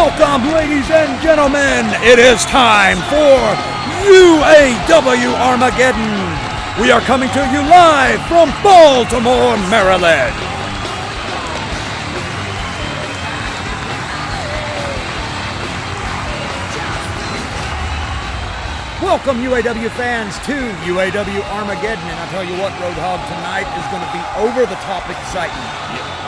Welcome, ladies and gentlemen. It is time for UAW Armageddon. We are coming to you live from Baltimore, Maryland. Welcome, UAW fans, to UAW Armageddon. And I tell you what, Roadhog, tonight is going to be over-the-top excitement.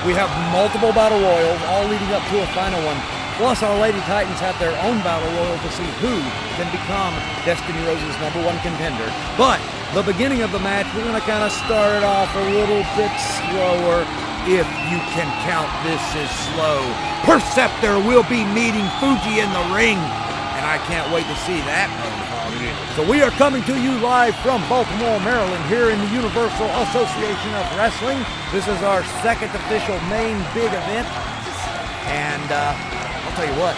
We have multiple battle royals, all leading up to a final one. Plus, our Lady Titans have their own battle royal to see who can become Destiny Rose's #1 contender. But the beginning of the match, we're going to kind of start it off a little bit slower. If you can count this as slow, Perceptor will be meeting Fuji in the ring. And I can't wait to see that. So we are coming to you live from Baltimore, Maryland, here in the Universal Association of Wrestling. This is our second official main big event. And I'll tell you what,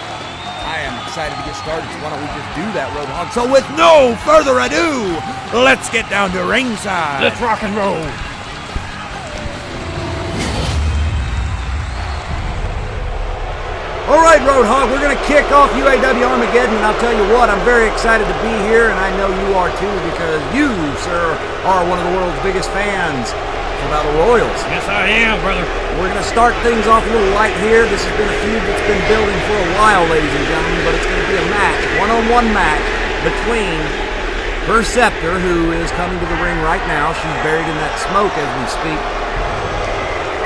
I am excited to get started. So why don't we just do that, Roadhog? So with no further ado, let's get down to ringside. Let's rock and roll. All right, Roadhog, we're going to kick off UAW Armageddon, and I'll tell you what, I'm very excited to be here, and I know you are too, because you, sir, are one of the world's biggest fans for Battle Royals. Yes, I am, brother. We're going to start things off a little light here. This has been a feud that's been building for a while, ladies and gentlemen, but it's going to be a match, one-on-one match between Perceptor, who is coming to the ring right now. She's buried in that smoke as we speak,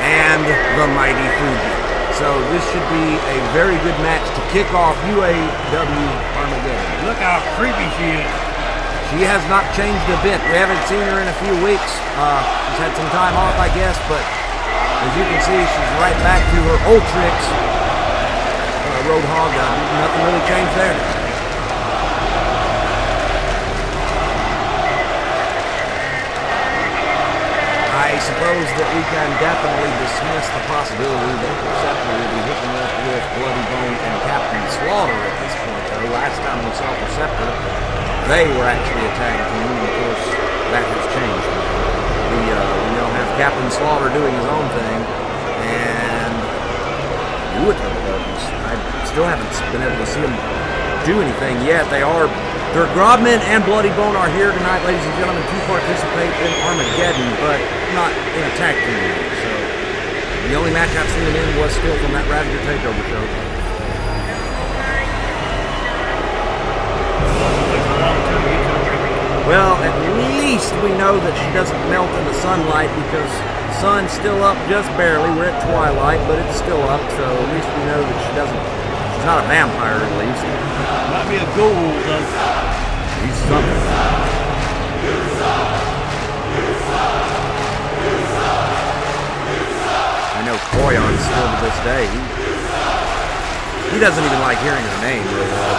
and the mighty Fuji. So this should be a very good match to kick off UAW Armageddon. Look how creepy she is. She has not changed a bit. We haven't seen her in a few weeks. She's had some time off, I guess, but as you can see, she's right back to her old tricks. Roadhog, nothing really changed there. I suppose that we can definitely dismiss the possibility that Perceptor will be hooking up with Bloody Bone and Captain Slaughter at this point, though. Last time we saw Perceptor, they were actually a tag team, and of course, that has changed. We now have Captain Slaughter doing his own thing, and Uaw I still haven't been able to see him do anything yet. Their Grobman and Bloody Bone are here tonight, ladies and gentlemen, to participate in Armageddon, but not in a tag team match. So the only match I've seen them in was still from that Ravager Takeover show. Well, at least we know that she doesn't melt in the sunlight because the sun's still up just barely. We're at twilight, but it's still up, so at least we know that she's not a vampire, at least. Might be a ghoul, though. He's something. I know Koyon still to this day. He doesn't even like hearing her name, really well.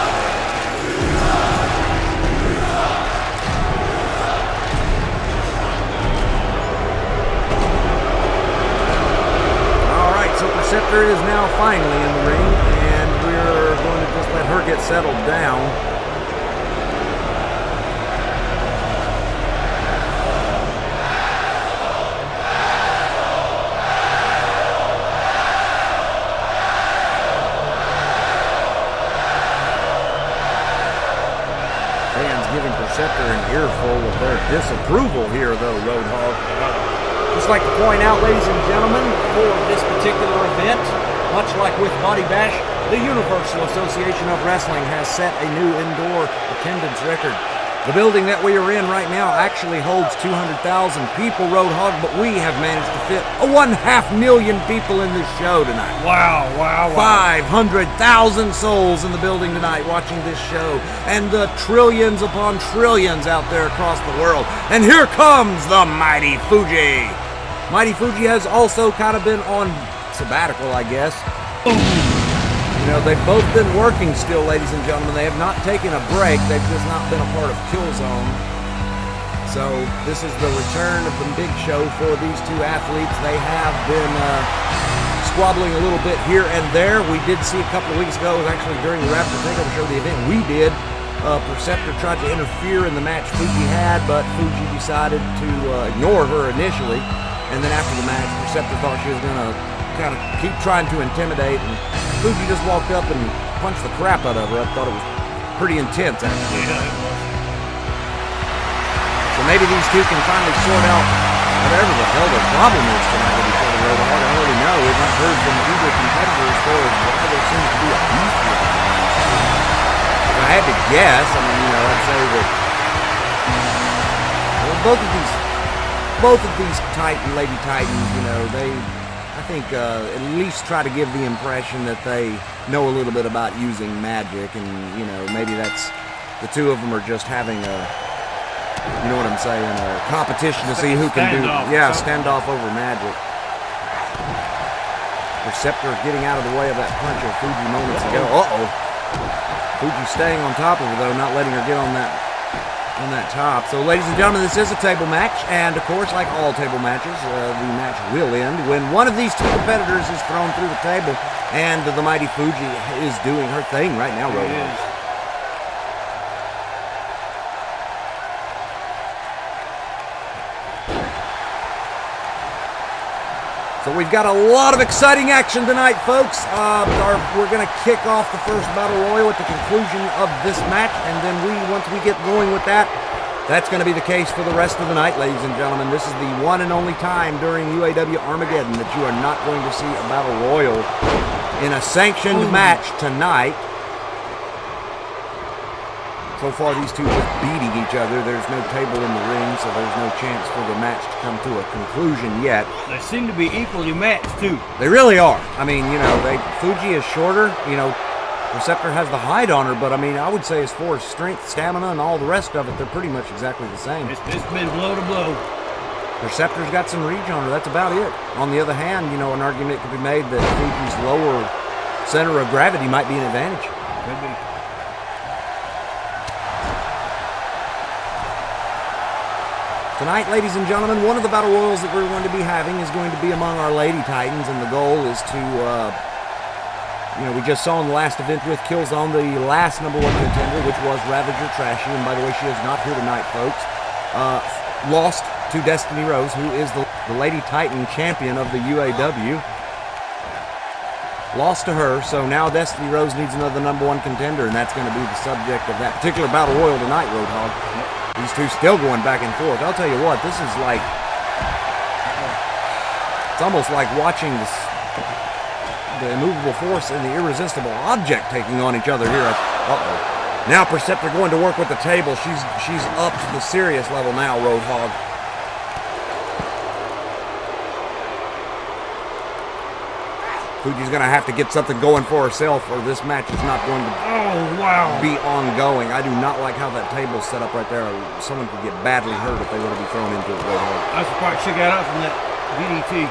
All right, so Perceptor is now finally in the ring, and we're going to just let her get settled down. Giving Perceptor an earful of their disapproval here, though, Roadhog. Just like to point out, ladies and gentlemen, for this particular event, much like with Body Bash, the Universal Association of Wrestling has set a new indoor attendance record. The building that we are in right now actually holds 200,000 people, Roadhog, but we have managed to fit 1,500,000 people in this show tonight. Wow. 500,000 souls in the building tonight watching this show, and the trillions upon trillions out there across the world. And here comes the mighty Fuji. Mighty Fuji has also kind of been on sabbatical, I guess. You know, they've both been working still, ladies and gentlemen. They have not taken a break. They've just not been a part of Killzone. So this is the return of the big show for these two athletes. They have been squabbling a little bit here and there. We did see a couple of weeks ago, it was actually during the Raptor Takeover show, the event we did, Perceptor tried to interfere in the match Fuji had, but Fuji decided to ignore her initially. And then after the match, Perceptor thought she was going to kind of keep trying to intimidate, and Fuji just walked up and punched the crap out of her. I thought it was pretty intense, actually. Yeah, it was. So maybe these two can finally sort out whatever the hell their problem is tonight with each other. I don't really know. We've not heard from either competitor as far as why there seems to be a beef here. If I had to guess, I mean, you know, I'd say that both of these Lady Titans, you know, they, I think, at least try to give the impression that they know a little bit about using magic, and, you know, maybe that's, the two of them are just having a, you know what I'm saying, a competition to see who can do, standoff over magic. Perceptor getting out of the way of that punch of Fuji moments ago. Fuji staying on top of her, though, not letting her get on that top. So, ladies and gentlemen, this is a table match, and of course, like all table matches, the match will end when one of these two competitors is thrown through the table, and the mighty Fuji is doing her thing right now, Roadhog. So we've got a lot of exciting action tonight, folks. We're going to kick off the first Battle Royal at the conclusion of this match, and then once we get going with that, that's going to be the case for the rest of the night, ladies and gentlemen. This is the one and only time during UAW Armageddon that you are not going to see a Battle Royal in a sanctioned match tonight. So far, these two just beating each other. There's no table in the ring, so there's no chance for the match to come to a conclusion yet. They seem to be equally matched, too. They really are. I mean, you know, Fuji is shorter. You know, Perceptor has the height on her, but I mean, I would say as far as strength, stamina, and all the rest of it, they're pretty much exactly the same. It's been blow to blow. Perceptor's got some reach on her. That's about it. On the other hand, you know, an argument could be made that Fuji's lower center of gravity might be an advantage. Could be. Tonight, ladies and gentlemen, one of the Battle Royals that we're going to be having is going to be among our Lady Titans, and the goal is to, you know, we just saw in the last event with Killzone the last #1 contender, which was Ravager Trashy, and by the way, she is not here tonight, folks. Lost to Destiny Rose, who is the Lady Titan champion of the UAW. Lost to her, so now Destiny Rose needs another #1 contender, and that's going to be the subject of that particular Battle Royal tonight, Roadhog. These two still going back and forth. I'll tell you what, this is like, it's almost like watching the immovable force and the irresistible object taking on each other here. Now Perceptor going to work with the table. She's up to the serious level now, Roadhog. Fuji's going to have to get something going for herself, or this match is not going to be ongoing. I do not like how that table's set up right there. Someone could get badly hurt if they were to be thrown into it. That's the part she got out from that DDT.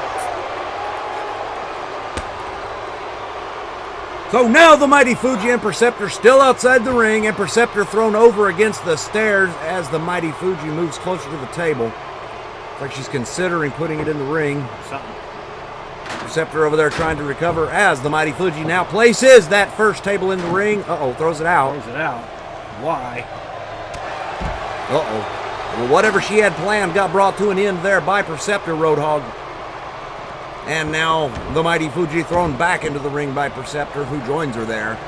So now the mighty Fuji and Perceptor still outside the ring, and Perceptor thrown over against the stairs as the mighty Fuji moves closer to the table. It's like she's considering putting it in the ring. Something. Perceptor over there trying to recover as the mighty Fuji now places that first table in the ring. Throws it out. Throws it out. Why? Well, whatever she had planned got brought to an end there by Perceptor, Roadhog. And now the mighty Fuji thrown back into the ring by Perceptor, who joins her there.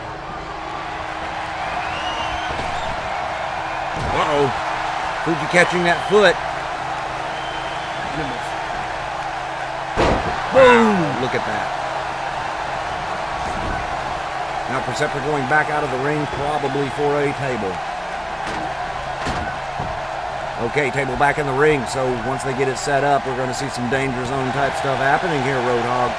Fuji catching that foot. Boom! Look at that. Now Perceptor going back out of the ring, probably for a table. Okay, table back in the ring, so once they get it set up, we're going to see some danger zone type stuff happening here, Roadhog.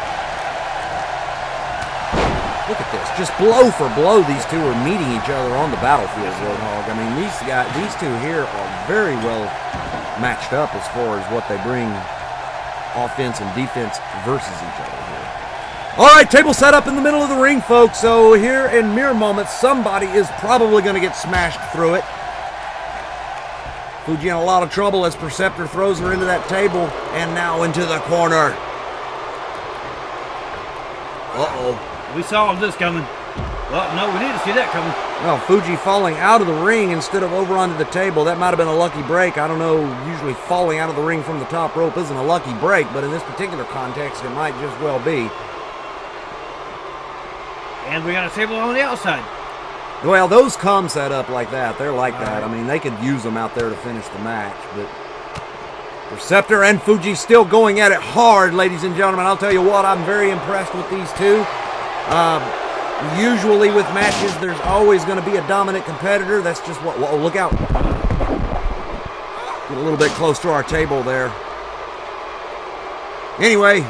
Look at this. Just blow for blow, these two are meeting each other on the battlefield, Roadhog. I mean, these two here are very well matched up as far as what they bring offense and defense versus each other here. All right, table set up in the middle of the ring, folks. So here in mere moments, somebody is probably going to get smashed through it. Fuji in a lot of trouble as Perceptor throws her into that table and now into the corner. We saw this coming. Well, no, we didn't see that coming. Well, Fuji falling out of the ring instead of over onto the table. That might have been a lucky break. I don't know. Usually falling out of the ring from the top rope isn't a lucky break, but in this particular context, it might just well be. And we got a table on the outside. Well, those come set up like that. They're like that. I mean, they could use them out there to finish the match, but Perceptor and Fuji still going at it hard, ladies and gentlemen. I'll tell you what, I'm very impressed with these two. Usually with matches, there's always going to be a dominant competitor. That's just what... Whoa, look out. Get a little bit close to our table there. Anyway,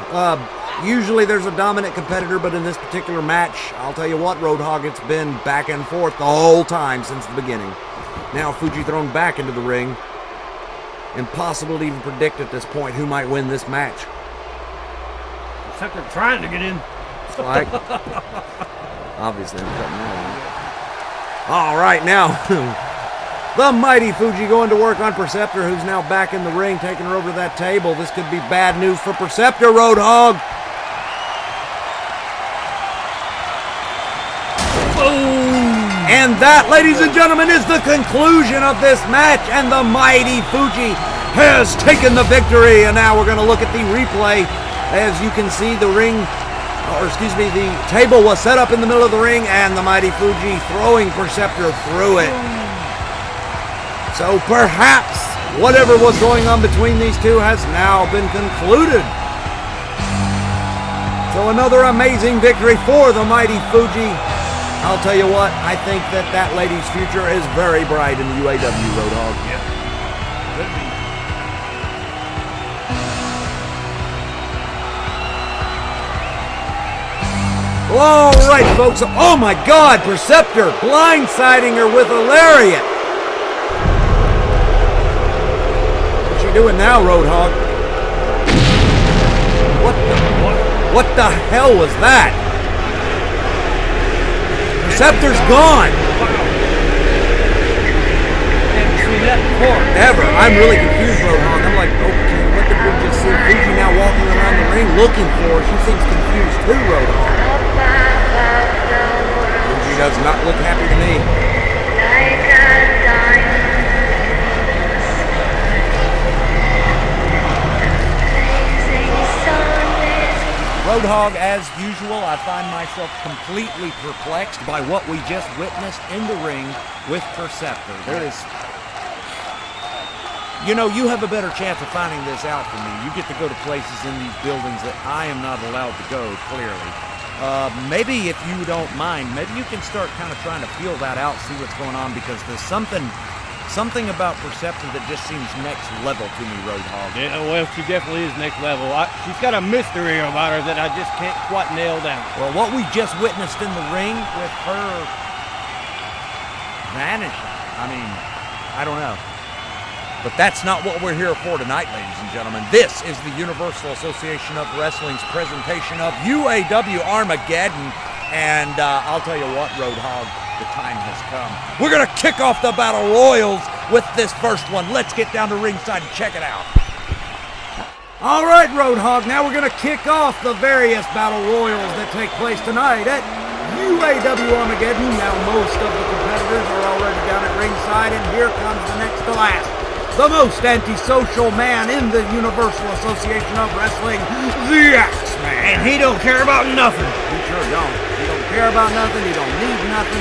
usually there's a dominant competitor, but in this particular match, I'll tell you what, Roadhog, it's been back and forth the whole time since the beginning. Now Fuji thrown back into the ring. Impossible to even predict at this point who might win this match. Perceptor trying to get in. Like, obviously, I'm cutting that one. All right, now, the mighty Fuji going to work on Perceptor, who's now back in the ring, taking her over to that table. This could be bad news for Perceptor, Roadhog. Boom! And that, ladies and gentlemen, is the conclusion of this match, and the mighty Fuji has taken the victory. And now we're going to look at the replay. As you can see, the table was set up in the middle of the ring, and the mighty Fuji throwing Perceptor through it. So perhaps whatever was going on between these two has now been concluded. So another amazing victory for the mighty Fuji. I'll tell you what, I think that lady's future is very bright in the UAW, Roadhog. Yeah, could be. All right, folks. Oh my God, Perceptor blindsiding her with a lariat. What's she doing now, Roadhog? What the hell was that? Perceptor's gone. Haven't seen that before. Ever. I'm really confused, Roadhog. I'm like, okay, what did we just see? Fuji now walking around the ring looking for her. She seems confused too, Roadhog. Fuji does not look happy to me. Roadhog, as usual, I find myself completely perplexed by what we just witnessed in the ring with Perceptor. There is... You know, you have a better chance of finding this out for me. You get to go to places in these buildings that I am not allowed to go, clearly. Maybe if you don't mind, maybe you can start kind of trying to feel that out, see what's going on, because there's something about Perceptor that just seems next level to me, Roadhog. Yeah, well, she definitely is next level. She's got a mystery about her that I just can't quite nail down. Well, what we just witnessed in the ring with her vanishing, I mean, I don't know. But that's not what we're here for tonight, ladies and gentlemen. This is the Universal Association of Wrestling's presentation of UAW Armageddon. And I'll tell you what, Roadhog, the time has come. We're going to kick off the Battle Royals with this first one. Let's get down to ringside and check it out. All right, Roadhog, now we're going to kick off the various Battle Royals that take place tonight at UAW Armageddon. Now most of the competitors are already down at ringside, and here comes the next to last. The most antisocial man in the Universal Association of Wrestling, the Axeman. And he don't care about nothing. He sure don't. He don't care about nothing. He don't need nothing.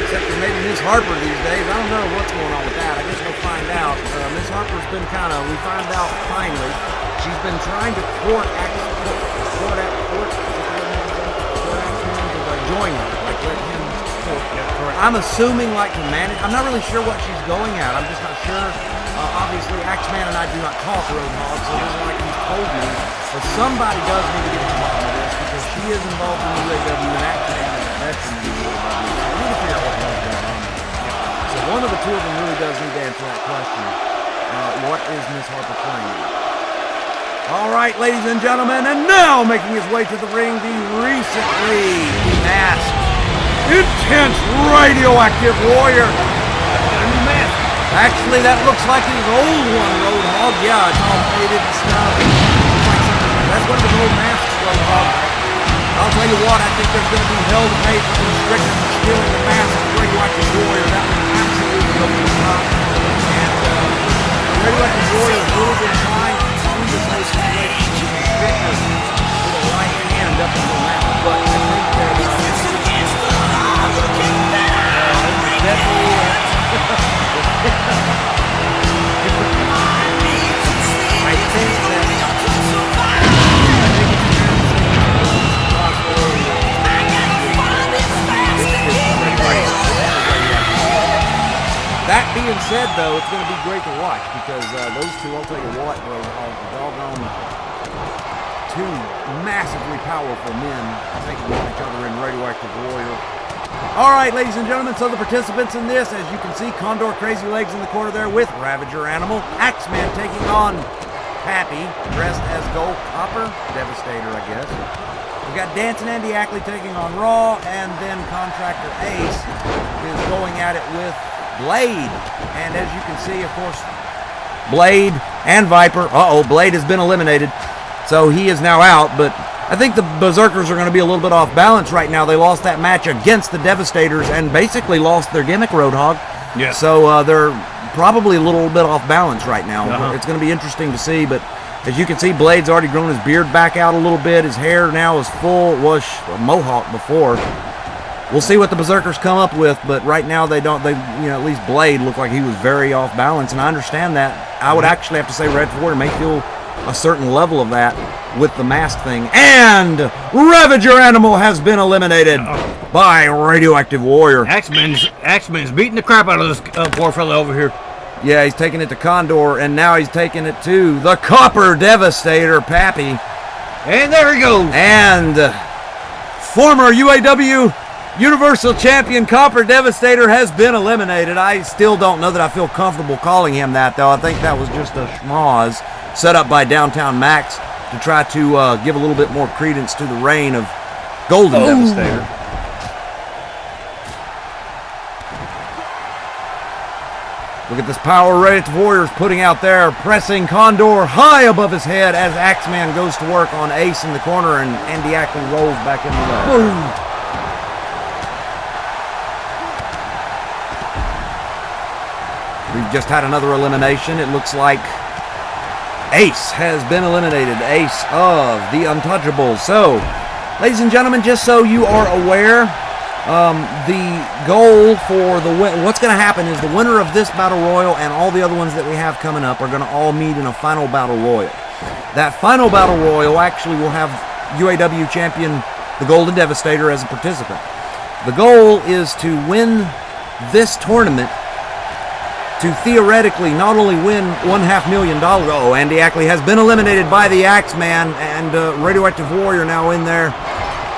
Except for maybe Miss Harper these days. I don't know what's going on with that. I guess we'll find out. Miss Harper's been we found out finally, she's been trying to court Axeman to join her. Like let him court. Yeah, correct. I'm assuming like to manage. I'm not really sure what she's going at. I'm just not sure. Obviously, Axeman and I do not talk, Roadhog, so it isn't like he's told me. But somebody does need to get to the bottom of this because she is involved in the UAW and Axeman is a veteran in the UAW. So we need to figure out what the hell's going on there. So one of the two of them really does need to answer that question. What is Miss Harper playing? All right, ladies and gentlemen, and now making his way to the ring, the recently demasked, intense, radioactive warrior. Actually, that looks like his old one, Roadhog. Yeah, it's all faded and stuff. That's one of his old masks, Roadhog. I'll tell you what, I think there's going to be hell to pay for the strictness of stealing the mask of the radioactive warrior. That was absolutely over the top. And the radioactive warrior has really been trying to do this whole situation with the sticker with a right hand up until now. But I think that though, it's going to be great to watch because those two, I'll tell you what, are doggone two massively powerful men taking on each other in Radioactive Warrior. All right, ladies and gentlemen, so the participants in this, as you can see, Condor Crazy Legs in the corner there with Ravager Animal, Axeman taking on Pappy, dressed as Gold Copper Devastator, I guess. We've got Dancing Andy Ackley taking on Raw, and then Contractor Ace is going at it with Blade. And as you can see, of course, Blade and Viper. Blade has been eliminated, so he is now out, but I think the Berserkers are going to be a little bit off balance right now. They lost that match against the Devastators and basically lost their gimmick, Roadhog. Yeah. So they're probably a little bit off balance right now. It's going to be interesting to see, but as you can see, Blade's already grown his beard back out a little bit. His hair now is full. It was a mohawk before. We'll see what the Berserkers come up with, but right now at least Blade looked like he was very off balance, and I understand that. I would actually have to say Red Warrior may feel a certain level of that with the mask thing. And Ravager Animal has been eliminated by Radioactive Warrior. Axeman's beating the crap out of this poor fella over here. Yeah, he's taking it to Condor, and now he's taking it to the Copper Devastator, Pappy. And there he goes. And former UAW Universal Champion Copper Devastator has been eliminated. I still don't know that I feel comfortable calling him that, though. I think that was just a schmoz set up by Downtown Max to try to give a little bit more credence to the reign of Golden Devastator. Look at this power Radioactive Warriors putting out there, pressing Condor high above his head as Axeman goes to work on Ace in the corner, and Andy Ackley rolls back into the boom. We've just had another elimination. It looks like Ace has been eliminated. Ace of the Untouchables. So, ladies and gentlemen, just so you are aware, the goal for what's going to happen is the winner of this Battle Royal and all the other ones that we have coming up are going to all meet in a final Battle Royal. That final Battle Royal actually will have UAW champion, the Golden Devastator, as a participant. The goal is to win this tournament to theoretically not only win $500,000. Andy Ackley has been eliminated by the Axeman, and Radioactive Warrior now in there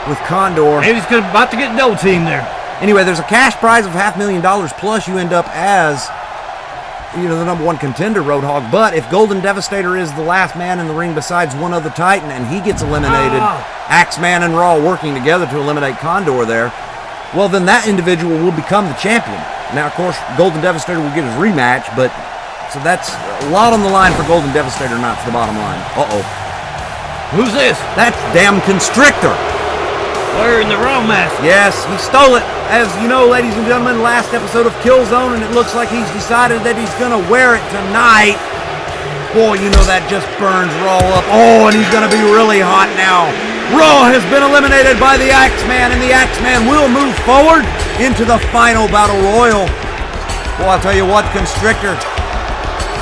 with Condor. Maybe he's about to get double team there. Anyway, there's a cash prize of $500,000, plus you end up as the number one contender, Roadhog. But if Golden Devastator is the last man in the ring besides one other Titan and he gets eliminated, Axeman and Raw working together to eliminate Condor there, well, then that individual will become the champion. Now, of course, Golden Devastator will get his rematch, but so that's a lot on the line for Golden Devastator, not to the bottom line. Who's this? That's damn Constrictor. Wearing the wrong mask. Yes, he stole it. As you know, ladies and gentlemen, last episode of Killzone, and it looks like he's decided that he's going to wear it tonight. Boy, that just burns Raw up. And he's going to be really hot now. Raw has been eliminated by the Axeman, and the Axeman will move forward into the final Battle Royal. Well, I'll tell you what, Constrictor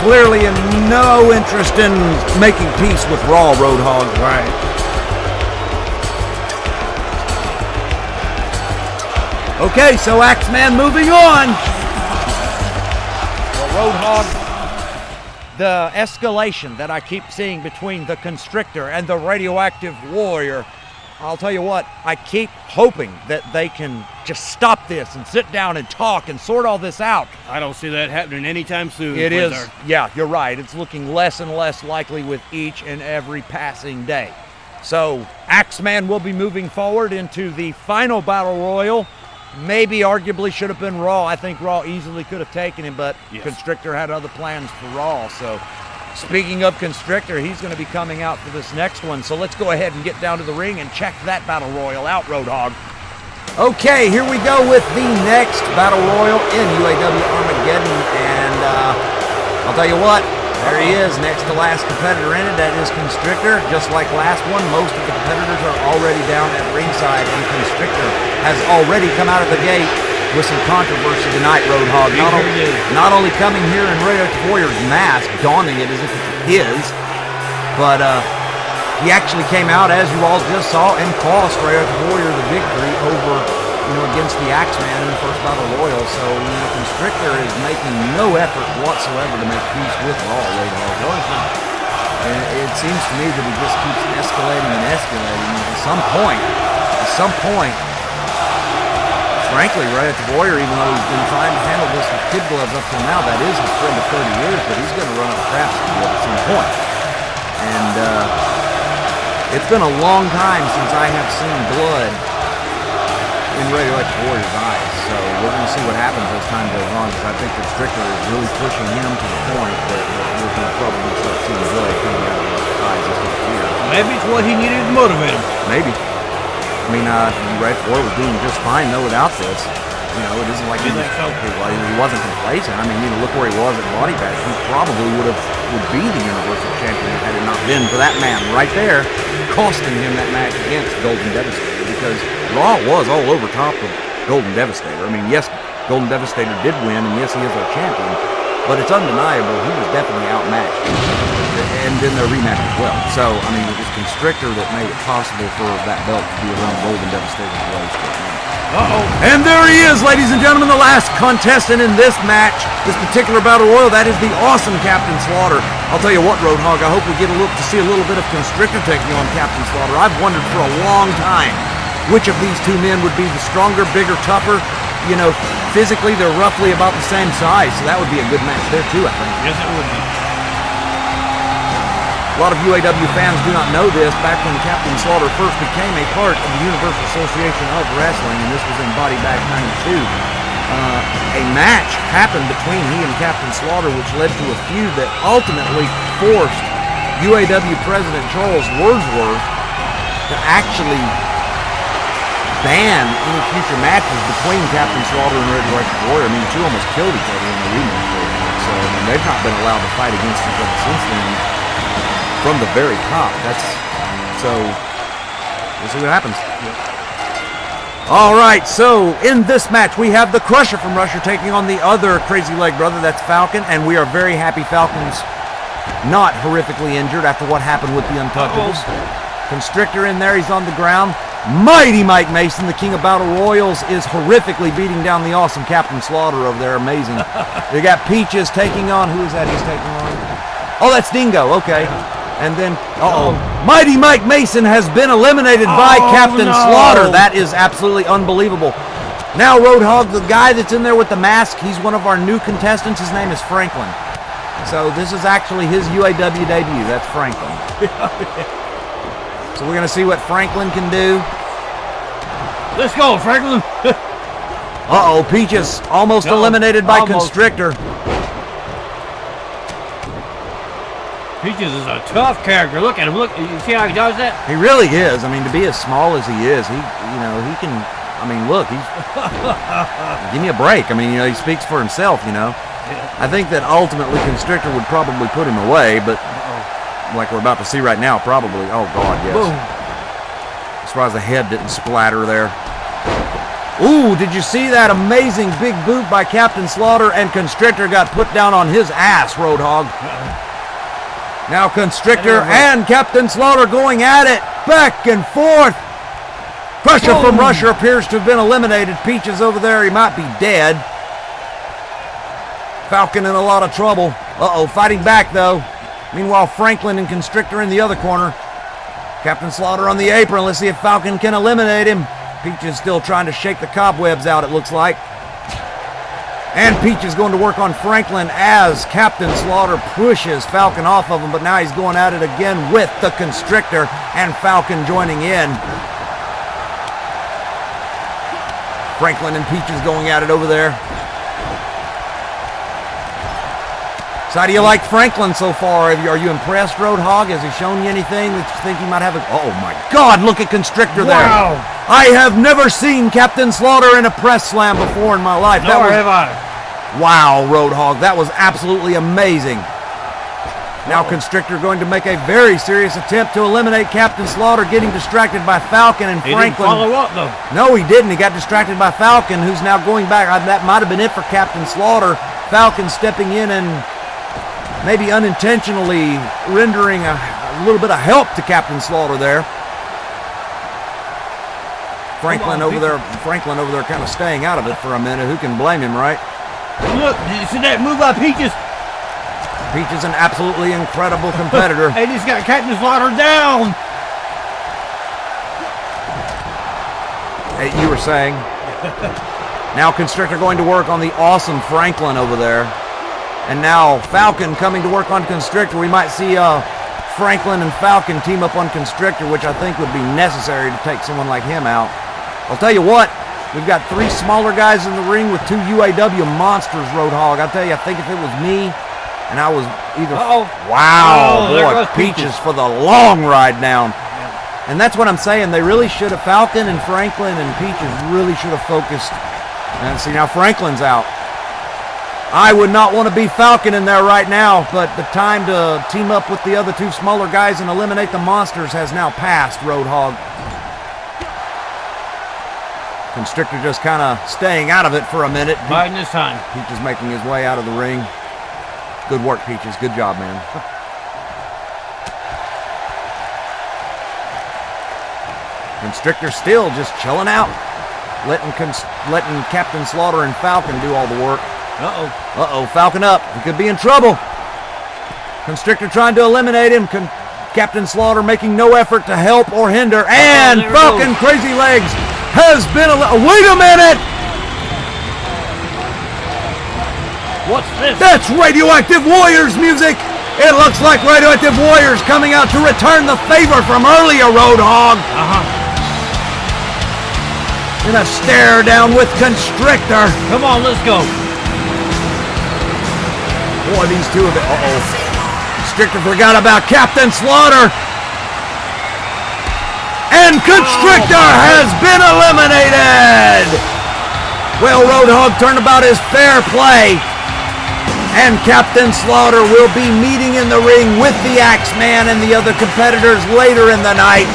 clearly in no interest in making peace with Raw, Roadhog. Right. Okay, so Axeman moving on. Well, Roadhog, the escalation that I keep seeing between the Constrictor and the Radioactive Warrior, I'll tell you what, I keep hoping that they can just stop this and sit down and talk and sort all this out. I don't see that happening anytime soon. It is, yeah, you're right. It's looking less and less likely with each and every passing day. So, Axeman will be moving forward into the final Battle Royal. Maybe arguably should have been Raw. I think Raw easily could have taken him, but yes, Constrictor had other plans for Raw. So, speaking of Constrictor, he's going to be coming out for this next one. So let's go ahead and get down to the ring and check that Battle Royal out, Roadhog. Okay, here we go with the next Battle Royal in UAW Armageddon. And I'll tell you what, there he is, next to last competitor in it. That is Constrictor. Just like last one, most of the competitors are already down at ringside, and Constrictor has already come out of the gate with some controversy tonight, Roadhog. Not only coming here in Radioactive Warrior's mask, donning it as if it's his, but he actually came out, as you all just saw, and cost Radioactive Warrior the victory over against the Axeman in the first battle royal. So, Constrictor is making no effort whatsoever to make peace with Raw, Road Hog. And it seems to me that he just keeps escalating and escalating. At some point, frankly, Ray at the Warrior, even though he's been trying to handle this with kid gloves up till now, that is his friend of 30 years, but he's going to run up crap at some point. And it's been a long time since I have seen blood in Ray at the Warrior's eyes. So we're going to see what happens as time goes on, because I think the Constrictor is really pushing him to the point that we're going to probably start seeing blood coming out of his eyes this next year. Maybe it's what he needed to motivate him. Maybe. I mean, Ray Ford was doing just fine though without this. It isn't like he wasn't complacent. I mean, look where he was at Body Bash. He probably would be the Universal Champion had it not been for that man right there, costing him that match against Golden Devastator, because Raw was all over top of Golden Devastator. I mean, yes, Golden Devastator did win, and yes, he is our champion, but it's undeniable he was definitely outmatched, and in their rematch as well. So, I mean, it was Constrictor that made it possible for that belt to be around Golden Devastator's waist. And there he is, ladies and gentlemen, the last contestant in this match, this particular battle royal. That is the awesome Captain Slaughter. I'll tell you what, Roadhog, I hope we get to see a little bit of Constrictor taking on Captain Slaughter. I've wondered for a long time which of these two men would be the stronger, bigger, tougher. Physically they're roughly about the same size, so that would be a good match there too, I think. Yes, it would be. A lot of UAW fans do not know this. Back when Captain Slaughter first became a part of the Universal Association of Wrestling, and this was in Body Bag 92, a match happened between he and Captain Slaughter, which led to a feud that ultimately forced UAW President Charles Wordsworth to actually ban any future matches between Captain Slaughter and Red Rocket Warrior. I mean, the two almost killed each other in the rematch. So they've not been allowed to fight against each other since then. From the very top. So we'll see what happens. Yep. All right, so in this match we have the Crusher from Russia taking on the other Crazy Leg brother, that's Falcon, and we are very happy Falcon's not horrifically injured after what happened with the Untouchables. Constrictor in there, he's on the ground. Mighty Mike Mason, the king of battle royals, is horrifically beating down the awesome Captain Slaughter over there. Amazing. They got Peaches taking on, who is that he's taking on? Oh, that's Dingo, okay. And then, Mighty Mike Mason has been eliminated by Captain Slaughter. That is absolutely unbelievable. Now, Roadhog, the guy that's in there with the mask, he's one of our new contestants. His name is Franklin. So this is actually his UAW debut. That's Franklin. So we're going to see what Franklin can do. Let's go, Franklin. Peaches almost eliminated by Constrictor. Peaches is a tough character. Look at him. Look, you see how he does that? He really is. I mean, to be as small as he is, he can. I mean, look, he's. Give me a break. I mean, he speaks for himself. Yeah. I think that ultimately Constrictor would probably put him away, but like we're about to see right now, probably. Oh God, yes. Boom. As far as the head didn't splatter there. Ooh, did you see that amazing big boot by Captain Slaughter, and Constrictor got put down on his ass, Roadhog. Now Constrictor and Captain Slaughter going at it, back and forth. Crusher from Russia appears to have been eliminated. Peaches over there, he might be dead. Falcon in a lot of trouble. Fighting back though. Meanwhile, Franklin and Constrictor in the other corner. Captain Slaughter on the apron. Let's see if Falcon can eliminate him. Peaches still trying to shake the cobwebs out, it looks like. And Peach is going to work on Franklin as Captain Slaughter pushes Falcon off of him, but now he's going at it again with the Constrictor and Falcon joining in. Franklin and Peach is going at it over there. So how do you like Franklin so far? Are you impressed, Roadhog? Has he shown you anything that you think he might have? Oh my God, look at Constrictor there. Wow. I have never seen Captain Slaughter in a press slam before in my life. Nor have I. Wow, Roadhog, that was absolutely amazing. Now Constrictor going to make a very serious attempt to eliminate Captain Slaughter, getting distracted by Falcon and Franklin. He didn't follow up though. No, he didn't. He got distracted by Falcon, who's now going back. That might have been it for Captain Slaughter. Falcon stepping in and maybe unintentionally rendering a little bit of help to Captain Slaughter there. Franklin over there kind of staying out of it for a minute. Who can blame him, right? Look, did you see that move by Peaches? Peach is an absolutely incredible competitor. And he's got Captain Slaughter down. Hey, you were saying. Now Constrictor going to work on the awesome Franklin over there. And now Falcon coming to work on Constrictor. We might see Franklin and Falcon team up on Constrictor, which I think would be necessary to take someone like him out. I'll tell you what, we've got 3 smaller guys in the ring with 2 UAW monsters, Roadhog. I'll tell you, I think if it was me, and I was either... Wow, boy, Peaches for the long ride down. Yeah. And that's what I'm saying. They really should have, Falcon and Franklin and Peaches really should have focused. And see, now Franklin's out. I would not want to be Falcon in there right now, but the time to team up with the other 2 smaller guys and eliminate the monsters has now passed, Roadhog. Constrictor just kind of staying out of it for a minute. Biding his time. Peaches making his way out of the ring. Good work, Peaches. Good job, man. Constrictor still just chilling out. Letting Captain Slaughter and Falcon do all the work. Uh-oh, Falcon up. He could be in trouble. Constrictor trying to eliminate him. Captain Slaughter making no effort to help or hinder. And Falcon Crazy Legs has been wait a minute! What's this? That's Radioactive Warriors music! It looks like Radioactive Warriors coming out to return the favor from earlier, Roadhog. In a stare down with Constrictor. Come on, let's go. Boy, these 2 of it. Constrictor forgot about Captain Slaughter. And Constrictor has been eliminated. Well, Roadhog turnabout is fair play. And Captain Slaughter will be meeting in the ring with the Axeman and the other competitors later in the night,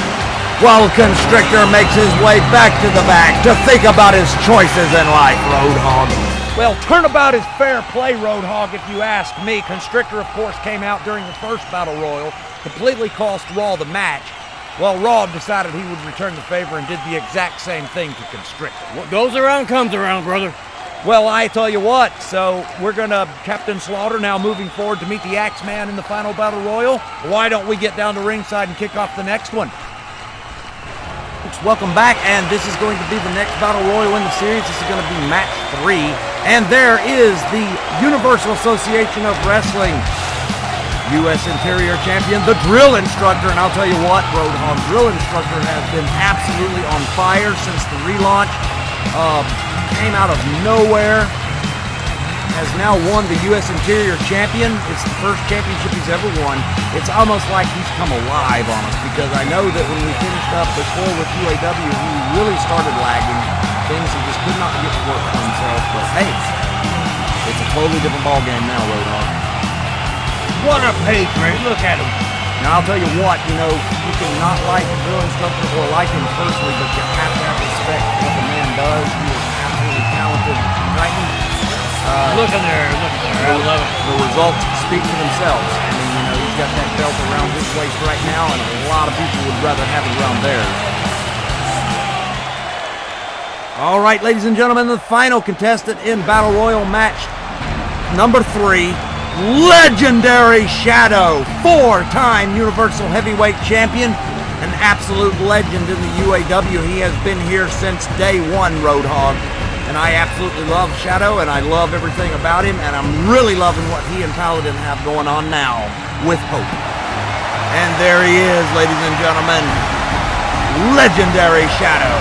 while Constrictor makes his way back to the back to think about his choices in life, Roadhog. Well, turnabout is fair play, Roadhog, if you ask me. Constrictor, of course, came out during the first Battle Royal, completely cost Raw the match. Well, Raw decided he would return the favor and did the exact same thing to Constrictor. What goes around comes around, brother. Well, I tell you what, so we're going to, Captain Slaughter now moving forward to meet the Axeman in the final Battle Royal. Why don't we get down to ringside and kick off the next one? Welcome back, and this is going to be the next Battle Royal in the series. This is going to be match 3, and there is the Universal Association of Wrestling U.S. Interior Champion, the Drill Instructor, and I'll tell you what, Roadhog, Drill Instructor has been absolutely on fire since the relaunch. Came out of nowhere, has now won the U.S. Interior Champion. It's the first championship he's ever won. It's almost like he's come alive on us, because I know that when we finished up before with UAW, he really started lagging. Things he just could not get to work for himself. But hey, it's a totally different ballgame now, Roadhog. What a patriot. Look at him. Now, I'll tell you what, you know, you can not like the drill instructor or like him personally, but you have to have respect for what the man does. He is absolutely talented Titan. Look at there. I love it. The results speak for themselves. I mean, you know, he's got that belt around his waist right now, and a lot of people would rather have it around theirs. All right, ladies and gentlemen, the final contestant in Battle Royal match number 3, legendary Shadow, 4-time Universal Heavyweight Champion, an absolute legend in the UAW. He has been here since day 1, Roadhog. And I absolutely love Shadow, and I love everything about him, and I'm really loving what he and Paladin have going on now with Hope. And there he is, ladies and gentlemen, legendary Shadow.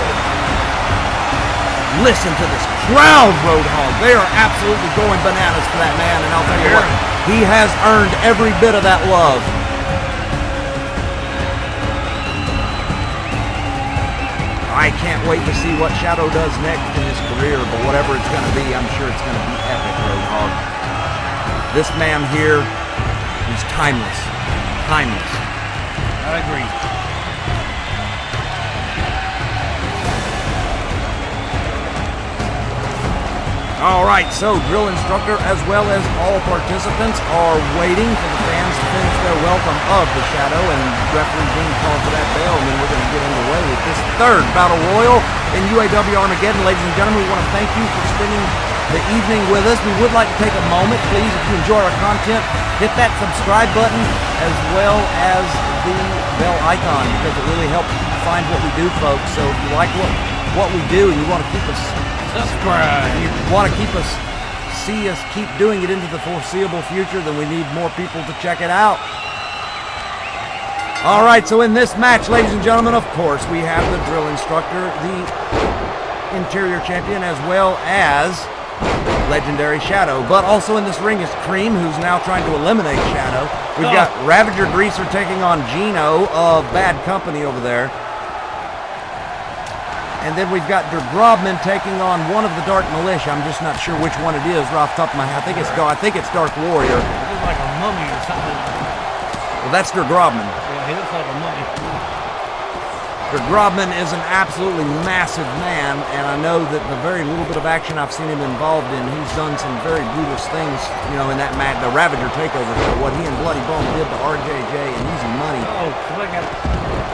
Listen to this crowd, Roadhog. They are absolutely going bananas for that man, and I'll tell you what, he has earned every bit of that love. I can't wait to see what Shadow does next in his career, but whatever it's going to be, I'm sure it's going to be epic, Roadhog. This man here is timeless. Timeless. I agree. All right, so drill instructor as well as all participants are waiting for the fans to finish their welcome of the Shadow, and referee Dean called for that bell, and then we're going to get underway with this 23rd Battle Royal in UAW Armageddon. Ladies and gentlemen, we want to thank you for spending the evening with us. We would like to take a moment, please, if you enjoy our content, hit that subscribe button as well as the bell icon, because it really helps you find what we do, folks. So if you like what we do and you want to keep us Subscribe. if you want to see us keep doing it into the foreseeable future, then we need more people to check it out. All right, so in this match, ladies and gentlemen, of course, we have the drill instructor, the interior champion, as well as legendary Shadow. But also in this ring is Cream, who's now trying to eliminate Shadow. We've got Ravager Greaser taking on Gino of Bad Company over there. And then we've got Der Grobman taking on one of the Dark Militia. I'm just not sure which one it is right off the top of my head. I think it's Dark Warrior. He looks like a mummy or something. Well, that's Der Grobman. Yeah, he looks like a mummy. Der Grobman is an absolutely massive man, and I know that the very little bit of action I've seen him involved in, he's done some very brutal things, you know, in that match, the Ravager takeover. So what he and Bloody Bone did to RJJ and Easy Money. Oh, look at it.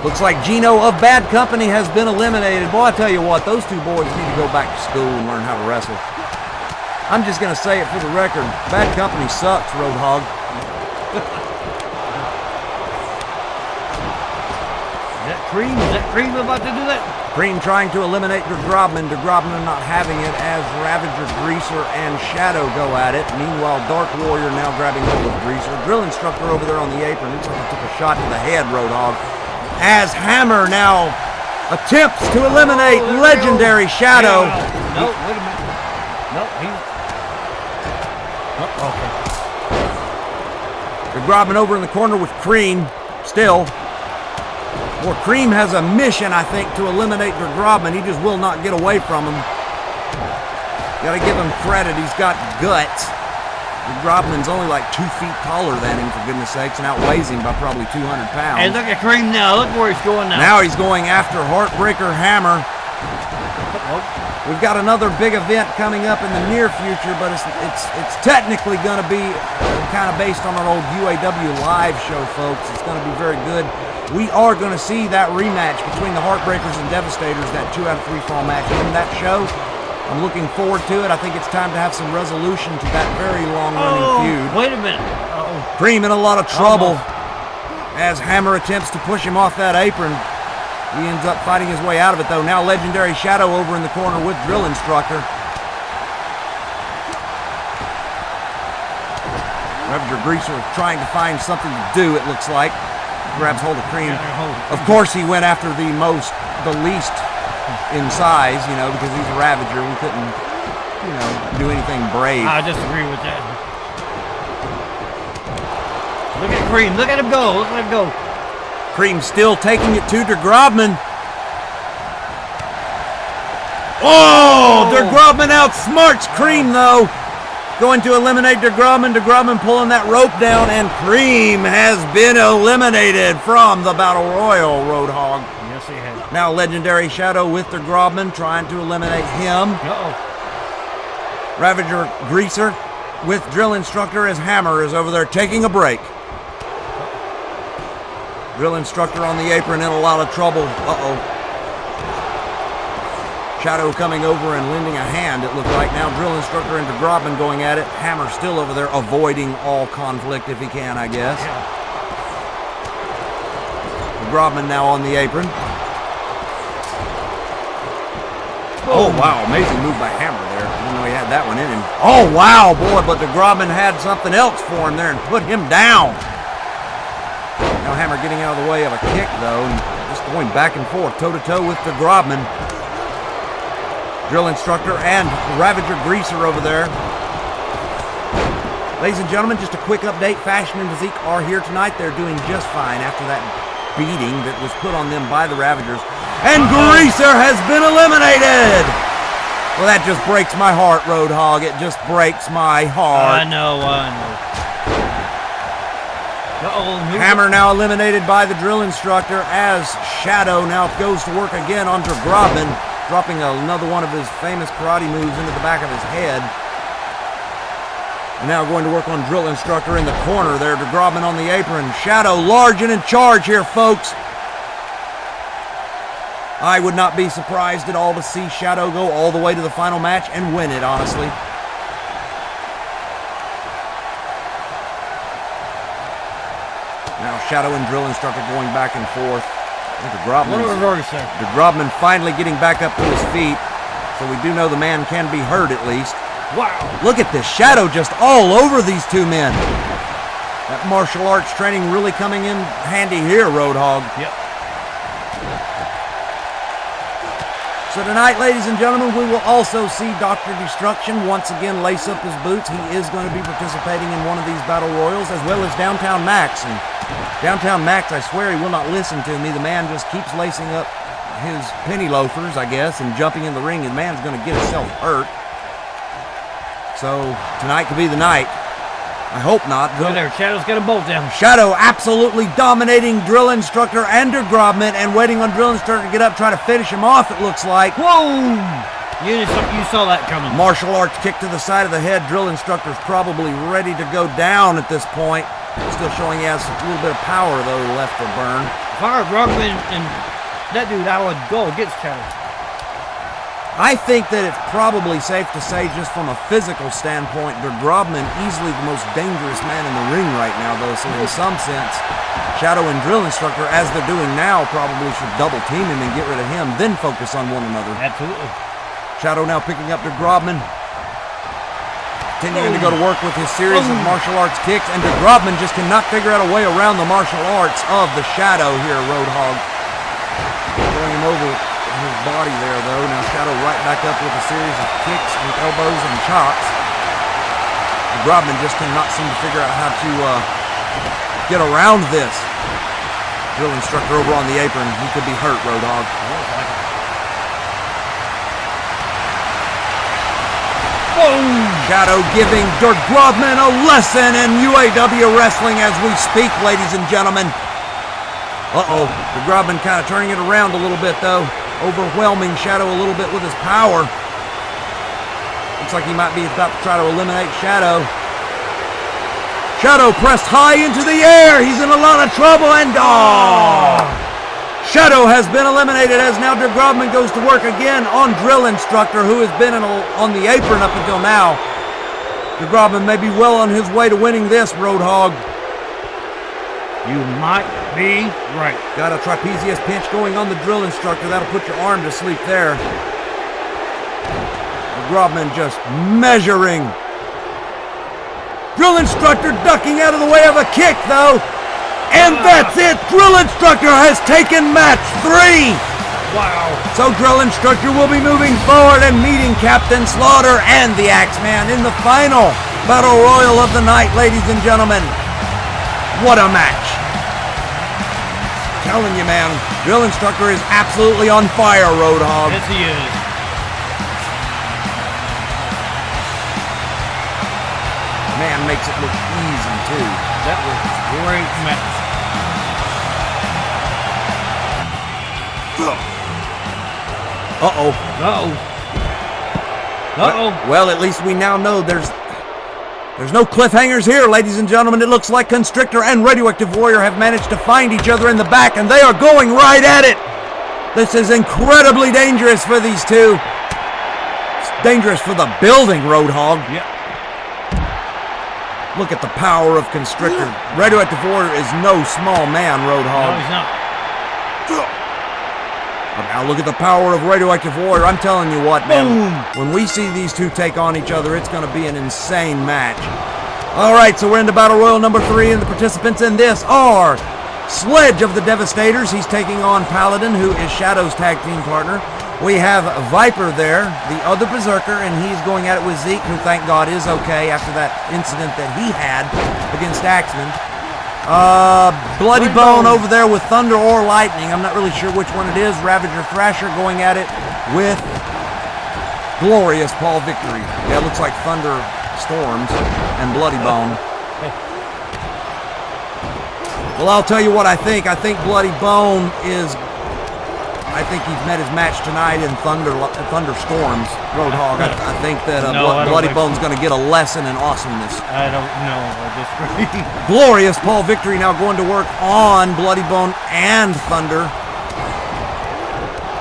Looks like Gino of Bad Company has been eliminated. Boy, I tell you what, those two boys need to go back to school and learn how to wrestle. I'm just going to say it for the record. Bad Company sucks, Roadhog. Is that Cream about to do that? Cream trying to eliminate Der Grobman. Der Grobman not having it as Ravager, Greaser, and Shadow go at it. Meanwhile, Dark Warrior now grabbing hold of Greaser. Drill instructor over there on the apron. Looks like he took a shot to the head, Roadhog. As Hammer now attempts to eliminate legendary Shadow. No, wait a minute. No, he's... Oh, okay. Der Grobman over in the corner with Cream still. Well, Cream has a mission, I think, to eliminate Der Grobman. He just will not get away from him. Gotta give him credit. He's got guts. Der Grobman's only like 2 feet taller than him, for goodness sakes, and outweighs him by probably 200 pounds. Hey, look at Cream now. Look where he's going now. Now he's going after Heartbreaker Hammer. We've got another big event coming up in the near future, but it's technically going to be kind of based on our old UAW live show, folks. It's going to be very good. We are going to see that rematch between the Heartbreakers and Devastators, that 2 out of 3 fall match in that show. I'm looking forward to it. I think it's time to have some resolution to that very long-running feud. Wait a minute. Cream in a lot of trouble as Hammer attempts to push him off that apron. He ends up fighting his way out of it, though. Now legendary Shadow over in the corner with Drill Instructor. Ravager Greaser trying to find something to do, it looks like. Grabs hold of Cream. Of course, he went after the least in size, you know, because he's a Ravager. We couldn't, you know, do anything brave. I disagree with that. Look at Cream. Look at him go. Look at him go. Cream still taking it to Der Grobman. Oh, Der Grobman outsmarts Cream, though. Going to eliminate Der Grobman. Der Grobman pulling that rope down, and Cream has been eliminated from the Battle Royal, Roadhog. Yes, he has. Now legendary Shadow with Der Grobman trying to eliminate him. Ravager Greaser with Drill Instructor as Hammer is over there taking a break. Drill Instructor on the apron in a lot of trouble. Shadow coming over and lending a hand, it looked like. Now Drill Instructor and Der Grobman going at it. Hammer still over there avoiding all conflict if he can, I guess. Der Grobman now on the apron. Oh, wow. Amazing move by Hammer there. I didn't know he had that one in him. Oh, wow, boy. But Der Grobman had something else for him there and put him down. Now Hammer getting out of the way of a kick, though, and just going back and forth, toe-to-toe with Der Grobman. Drill Instructor and Ravager Greaser over there. Ladies and gentlemen, just a quick update. Fashion and Physique are here tonight. They're doing just fine after that beating that was put on them by the Ravagers. And Greaser has been eliminated! Well, that just breaks my heart, Roadhog. It just breaks my heart. I know. Hammer now eliminated by the Drill Instructor as Shadow now goes to work again on Der Grobman, dropping another one of his famous karate moves into the back of his head. And now going to work on Drill Instructor in the corner there. Der Grobman on the apron. Shadow large and in charge here, folks. I would not be surprised at all to see Shadow go all the way to the final match and win it, honestly. Now Shadow and Drill Instructor going back and forth. Grobman finally getting back up to his feet, so we do know the man can be hurt at least. Wow. Look at this. Shadow just all over these two men. That martial arts training really coming in handy here, Roadhog. Yep. So tonight, ladies and gentlemen, we will also see Dr. Destruction once again lace up his boots. He is going to be participating in one of these battle royals, as well as Downtown Max. And Downtown Max, I swear he will not listen to me. The man just keeps lacing up his penny loafers, I guess, and jumping in the ring, and the man's going to get himself hurt. So tonight could be the night. I hope not. Go there. Shadow's got a bolt down. Shadow absolutely dominating Drill Instructor and Grobman, and waiting on Drill Instructor to get up, trying to finish him off, it looks like. Whoa! You saw that coming. Martial arts kick to the side of the head. Drill Instructor's probably ready to go down at this point. Still showing he has a little bit of power, though, left to burn. Fire Grobman and that dude, I would go against Shadow. I think that it's probably safe to say, just from a physical standpoint, Grobman easily the most dangerous man in the ring right now, though. So in some sense, Shadow and Drill Instructor, as they're doing now, probably should double team him and get rid of him, then focus on one another. Absolutely. Shadow now picking up Grobman, continuing to go to work with his series of martial arts kicks, and Grobman just cannot figure out a way around the martial arts of the Shadow here, Roadhog. Throwing him over his body there, though. Now Shadow right back up with a series of kicks and elbows and chops. Grobman just cannot seem to figure out how to get around this. Drill Instructor over on the apron. He could be hurt, Roadhog. Boom! Shadow giving Grobman a lesson in UAW wrestling as we speak, ladies and gentlemen. Uh-oh. Grobman kind of turning it around a little bit, though. Overwhelming Shadow a little bit with his power. Looks like he might be about to try to eliminate Shadow. Shadow pressed high into the air. He's in a lot of trouble, and Shadow has been eliminated as now Grobman goes to work again on Drill Instructor, who has been on the apron up until now. Grobman may be well on his way to winning this, Roadhog. You might be right. Got a trapezius pinch going on the Drill Instructor. That'll put your arm to sleep there. Grobman just measuring. Drill Instructor ducking out of the way of a kick, though. And that's it. Drill Instructor has taken match 3. Wow. So Drill Instructor will be moving forward and meeting Captain Slaughter and the Axeman in the final Battle Royal of the night, ladies and gentlemen. What a match. Telling you, man, Drill Instructor is absolutely on fire, Roadhog. Yes, he is. Man makes it look easy, too. That was a great match. Uh-oh. Uh-oh. Uh-oh. Well, at least we now know there's no cliffhangers here, ladies and gentlemen. It looks like Constrictor and Radioactive Warrior have managed to find each other in the back, and they are going right at it. This is incredibly dangerous for these two. It's dangerous for the building, Roadhog. Yep. Look at the power of Constrictor. Radioactive Warrior is no small man, Roadhog. No, he's not. But now look at the power of Radioactive Warrior. I'm telling you what, man. Boom. When we see these two take on each other, it's going to be an insane match. All right, so we're into Battle Royal number 3, and the participants in this are Sledge of the Devastators. He's taking on Paladin, who is Shadow's tag team partner. We have Viper there, the other Berserker, and he's going at it with Zeke, who, thank God, is okay after that incident that he had against Axeman. Bloody Bone over there with Thunder or Lightning. I'm not really sure which one it is. Ravager Thrasher going at it with Glorious Paul Victory. Yeah, it looks like Thunder Storms and Bloody Bone. Well, I'll tell you what I think. I think Bloody Bone is... I think he's met his match tonight in Thunderstorms, Roadhog. I think that Bloody Bone's going to get a lesson in awesomeness. I don't know. I disagree. Glorious Paul Victory now going to work on Bloody Bone and Thunder.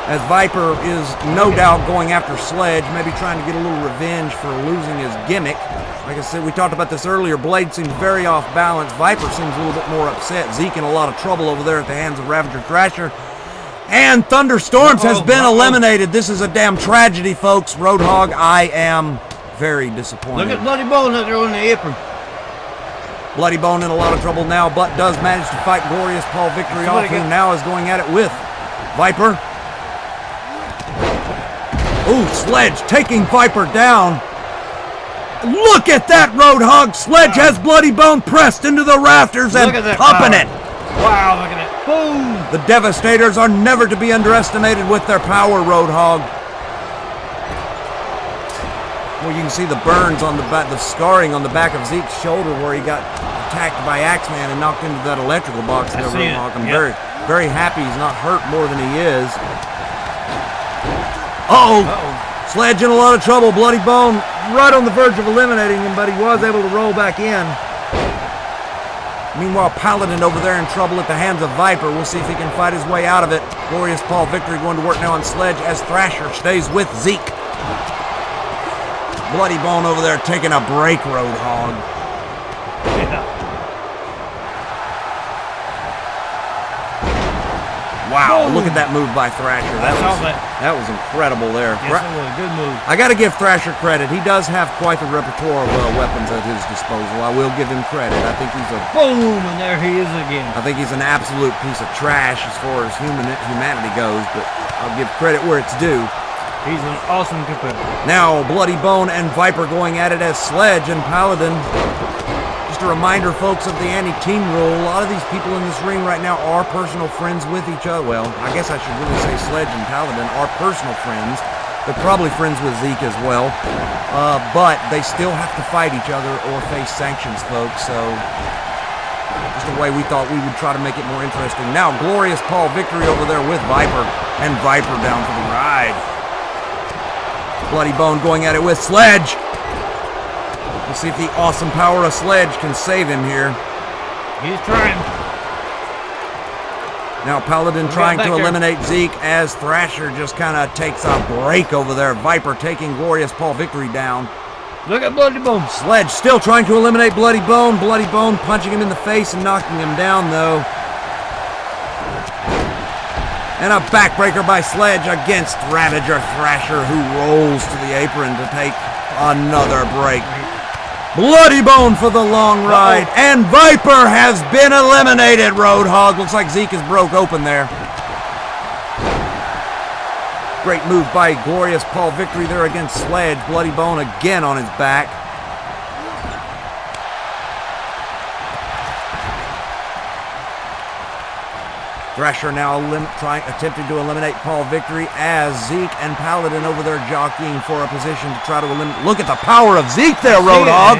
as Viper is no doubt going after Sledge, maybe trying to get a little revenge for losing his gimmick. Like I said, we talked about this earlier. Blade seems very off balance. Viper seems a little bit more upset. Zeke in a lot of trouble over there at the hands of Ravager Thrasher. And Thunderstorms has been eliminated. This is a damn tragedy, folks. Roadhog, I am very disappointed. Look at Bloody Bone out there on the apron. Bloody Bone in a lot of trouble now, but does manage to fight Glorious Paul Victory off, who now is going at it with Viper. Ooh, Sledge taking Viper down. Look at that, Roadhog. Sledge has Bloody Bone pressed into the rafters and pumping it. Wow, look at that. Boom. The Devastators are never to be underestimated with their power, Roadhog. Well, you can see the burns on the back, the scarring on the back of Zeke's shoulder where he got attacked by Axeman and knocked into that electrical box there, Roadhog. I'm very, very happy he's not hurt more than he is. Uh-oh. Sledge in a lot of trouble. Bloody Bone right on the verge of eliminating him, but he was able to roll back in. Meanwhile, Paladin over there in trouble at the hands of Viper. We'll see if he can fight his way out of it. Glorious Paul Victory going to work now on Sledge as Thrasher stays with Zeke. Bloody Bone over there taking a break, Roadhog. Yeah. Wow, look at that move by Thrasher. That was incredible there. Yes, it was a good move. I got to give Thrasher credit. He does have quite the repertoire of weapons at his disposal. I will give him credit. I think he's a... Boom, and there he is again. I think he's an absolute piece of trash as far as humanity goes, but I'll give credit where it's due. He's an awesome competitor. Now, Bloody Bone and Viper going at it as Sledge and Paladin. Just a reminder, folks, of the anti-team rule. A lot of these people in this ring right now are personal friends with each other. Well, I guess I should really say Sledge and Paladin are personal friends. They're probably friends with Zeke as well. But they still have to fight each other or face sanctions, folks. So, just the way we thought we would try to make it more interesting. Now, Glorious Paul Victory over there with Viper. And Viper down for the ride. Bloody Bone going at it with Sledge. We'll see if the awesome power of Sledge can save him here. He's trying. Now Paladin trying to eliminate Zeke as Thrasher just kind of takes a break over there. Viper taking Glorious Paul Victory down. Look at Bloody Bone. Sledge still trying to eliminate Bloody Bone. Bloody Bone punching him in the face and knocking him down, though. And a backbreaker by Sledge against Ravager Thrasher, who rolls to the apron to take another break. Bloody Bone for the long ride. And Viper has been eliminated, Roadhog. Looks like Zeke is broke open there. Great move by Glorious Paul Victory there against Sledge. Bloody Bone again on his back. Thrasher now attempting to eliminate Paul Victory as Zeke and Paladin over there jockeying for a position to try to eliminate. Look at the power of Zeke there, Roadhog.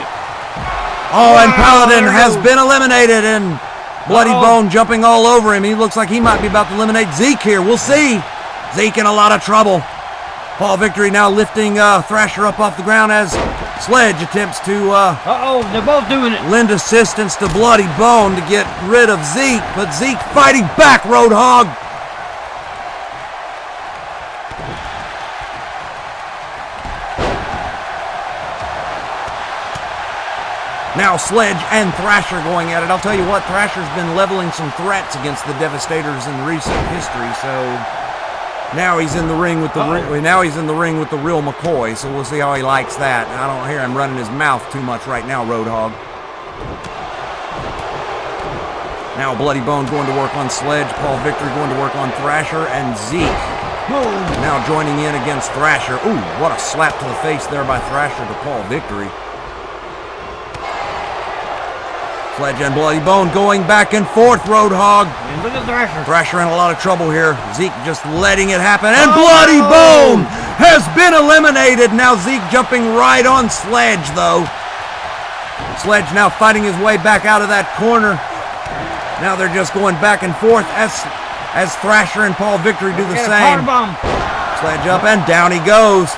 Oh, and Paladin has been eliminated, and Bloody Bone jumping all over him. He looks like he might be about to eliminate Zeke here. We'll see. Zeke in a lot of trouble. Paul Victory now lifting Thrasher up off the ground as Sledge attempts to they're both doing it. Lend assistance to Bloody Bone to get rid of Zeke, but Zeke fighting back, Roadhog. Now Sledge and Thrasher going at it. I'll tell you what, Thrasher's been leveling some threats against the Devastators in recent history, so now he's in the ring with the real McCoy, so we'll see how he likes that. I don't hear him running his mouth too much right now, Roadhog. Now Bloody Bone going to work on Sledge, Paul Victory going to work on Thrasher, and Zeke now joining in against Thrasher. Ooh, what a slap to the face there by Thrasher to Paul Victory. Sledge and Bloody Bone going back and forth, Roadhog. And look at Thrasher. Thrasher in a lot of trouble here. Zeke just letting it happen. And Bloody Bone has been eliminated. Now Zeke jumping right on Sledge, though. Sledge now fighting his way back out of that corner. Now they're just going back and forth as Thrasher and Paul Victory do the same. Sledge up and down he goes.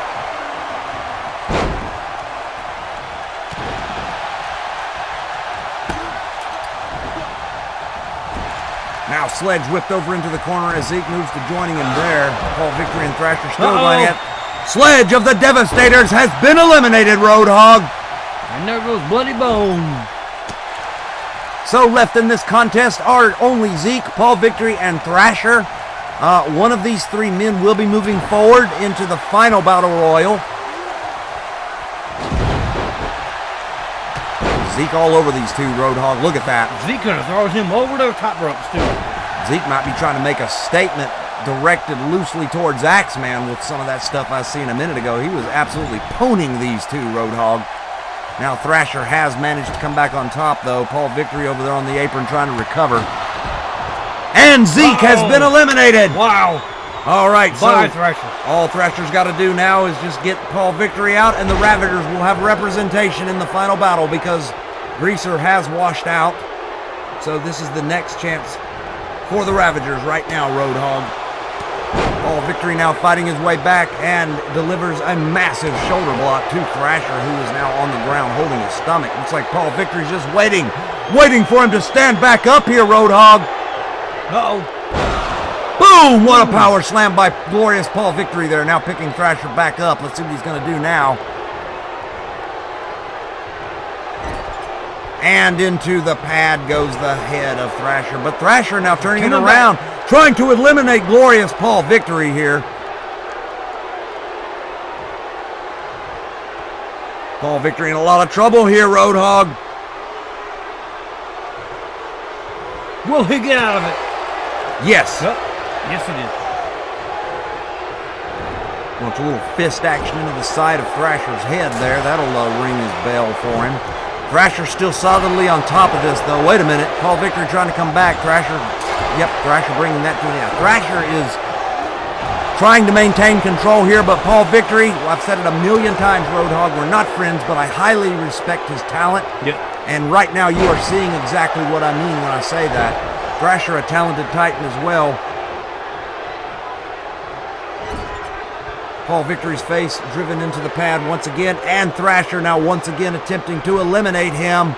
Now Sledge whipped over into the corner as Zeke moves to joining him there. Paul Victory and Thrasher still going at. Sledge of the Devastators has been eliminated, Roadhog. And there goes Bloody Bone. So left in this contest are only Zeke, Paul Victory, and Thrasher. One of these three men will be moving forward into the final Battle Royal. Zeke all over these two, Roadhog. Look at that. Zeke could have thrown him over the top ropes, too. Zeke might be trying to make a statement directed loosely towards Axeman with some of that stuff I seen a minute ago. He was absolutely poning these two, Roadhog. Now Thrasher has managed to come back on top, though. Paul Victory over there on the apron trying to recover. And Zeke has been eliminated. Wow. All right, Bye, so Thrasher. all Thrasher's got to do now is just get Paul Victory out, and the Ravagers will have representation in the final battle because Greaser has washed out. So this is the next chance for the Ravagers right now, Roadhog. Paul Victory now fighting his way back and delivers a massive shoulder block to Thrasher, who is now on the ground holding his stomach. Looks like Paul Victory's just waiting for him to stand back up here, Roadhog. Uh-oh. Boom! What a power slam by glorious Paul Victory there. Now picking Thrasher back up. Let's see what he's going to do now. And into the pad goes the head of Thrasher. But Thrasher now turning it around, trying to eliminate glorious Paul Victory here. Paul Victory in a lot of trouble here, Roadhog. Will he get out of it? Yes. Yep. Yes, he did. Wants a little fist action into the side of Thrasher's head there. That'll ring his bell for him. Thrasher still solidly on top of this, though. Wait a minute. Paul Victory trying to come back. Thrasher bringing that to the end. Thrasher is trying to maintain control here, but Paul Victory, well, I've said it a million times, Roadhog, we're not friends, but I highly respect his talent. Yep. And right now you are seeing exactly what I mean when I say that. Thrasher, a talented Titan as well. Paul Victory's face driven into the pad once again, and Thrasher now once again attempting to eliminate him.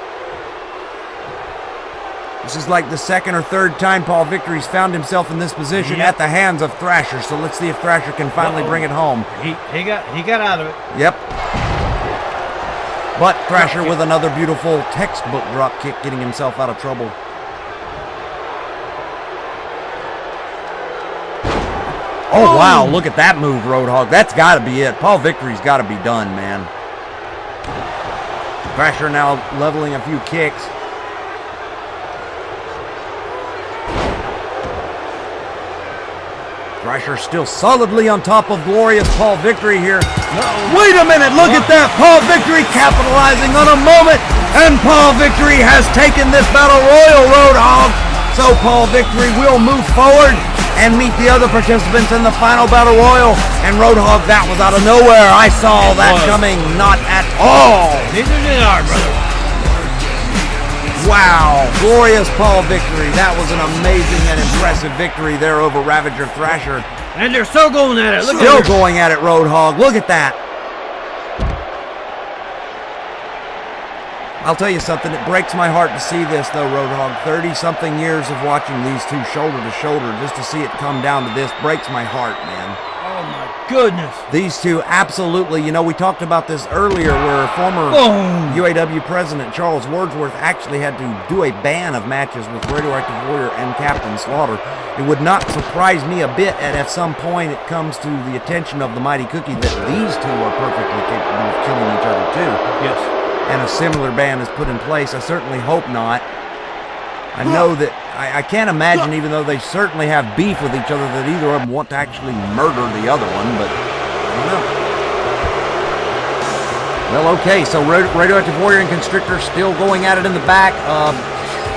This is like the second or third time Paul Victory's found himself in this position at the hands of Thrasher. So let's see if Thrasher can finally bring it home. He got out of it. Yep. But Thrasher with another beautiful textbook drop kick, getting himself out of trouble. Oh, wow, look at that move, Roadhog. That's got to be it. Paul Victory's got to be done, man. Thrasher now leveling a few kicks. Thrasher still solidly on top of glorious Paul Victory here. Wait a minute, look at that. Paul Victory capitalizing on a moment, and Paul Victory has taken this Battle Royal, Roadhog. So Paul Victory will move forward and meet the other participants in the final Battle Royal. And Roadhog, that was out of nowhere. I saw that coming not at all. Neither did I, brother. Wow, glorious Paul Victory. That was an amazing and impressive victory there over Ravager Thrasher. And they're still going at it. Look still going at it, Roadhog. Look at that. I'll tell you something, it breaks my heart to see this, though, Roadhog. 30-something years of watching these two shoulder to shoulder, just to see it come down to this breaks my heart, man. Oh, my goodness. These two absolutely, you know, we talked about this earlier where former UAW president Charles Wordsworth actually had to do a ban of matches with Radioactive Warrior and Captain Slaughter. It would not surprise me a bit at some point it comes to the attention of the Mighty Cookie that these two are perfectly capable of killing each other, too. Yes. And a similar ban is put in place. I certainly hope not. I know that I can't imagine, even though they certainly have beef with each other, that either of them want to actually murder the other one, but I don't know. Well, okay, so Radioactive Warrior and Constrictor still going at it in the back.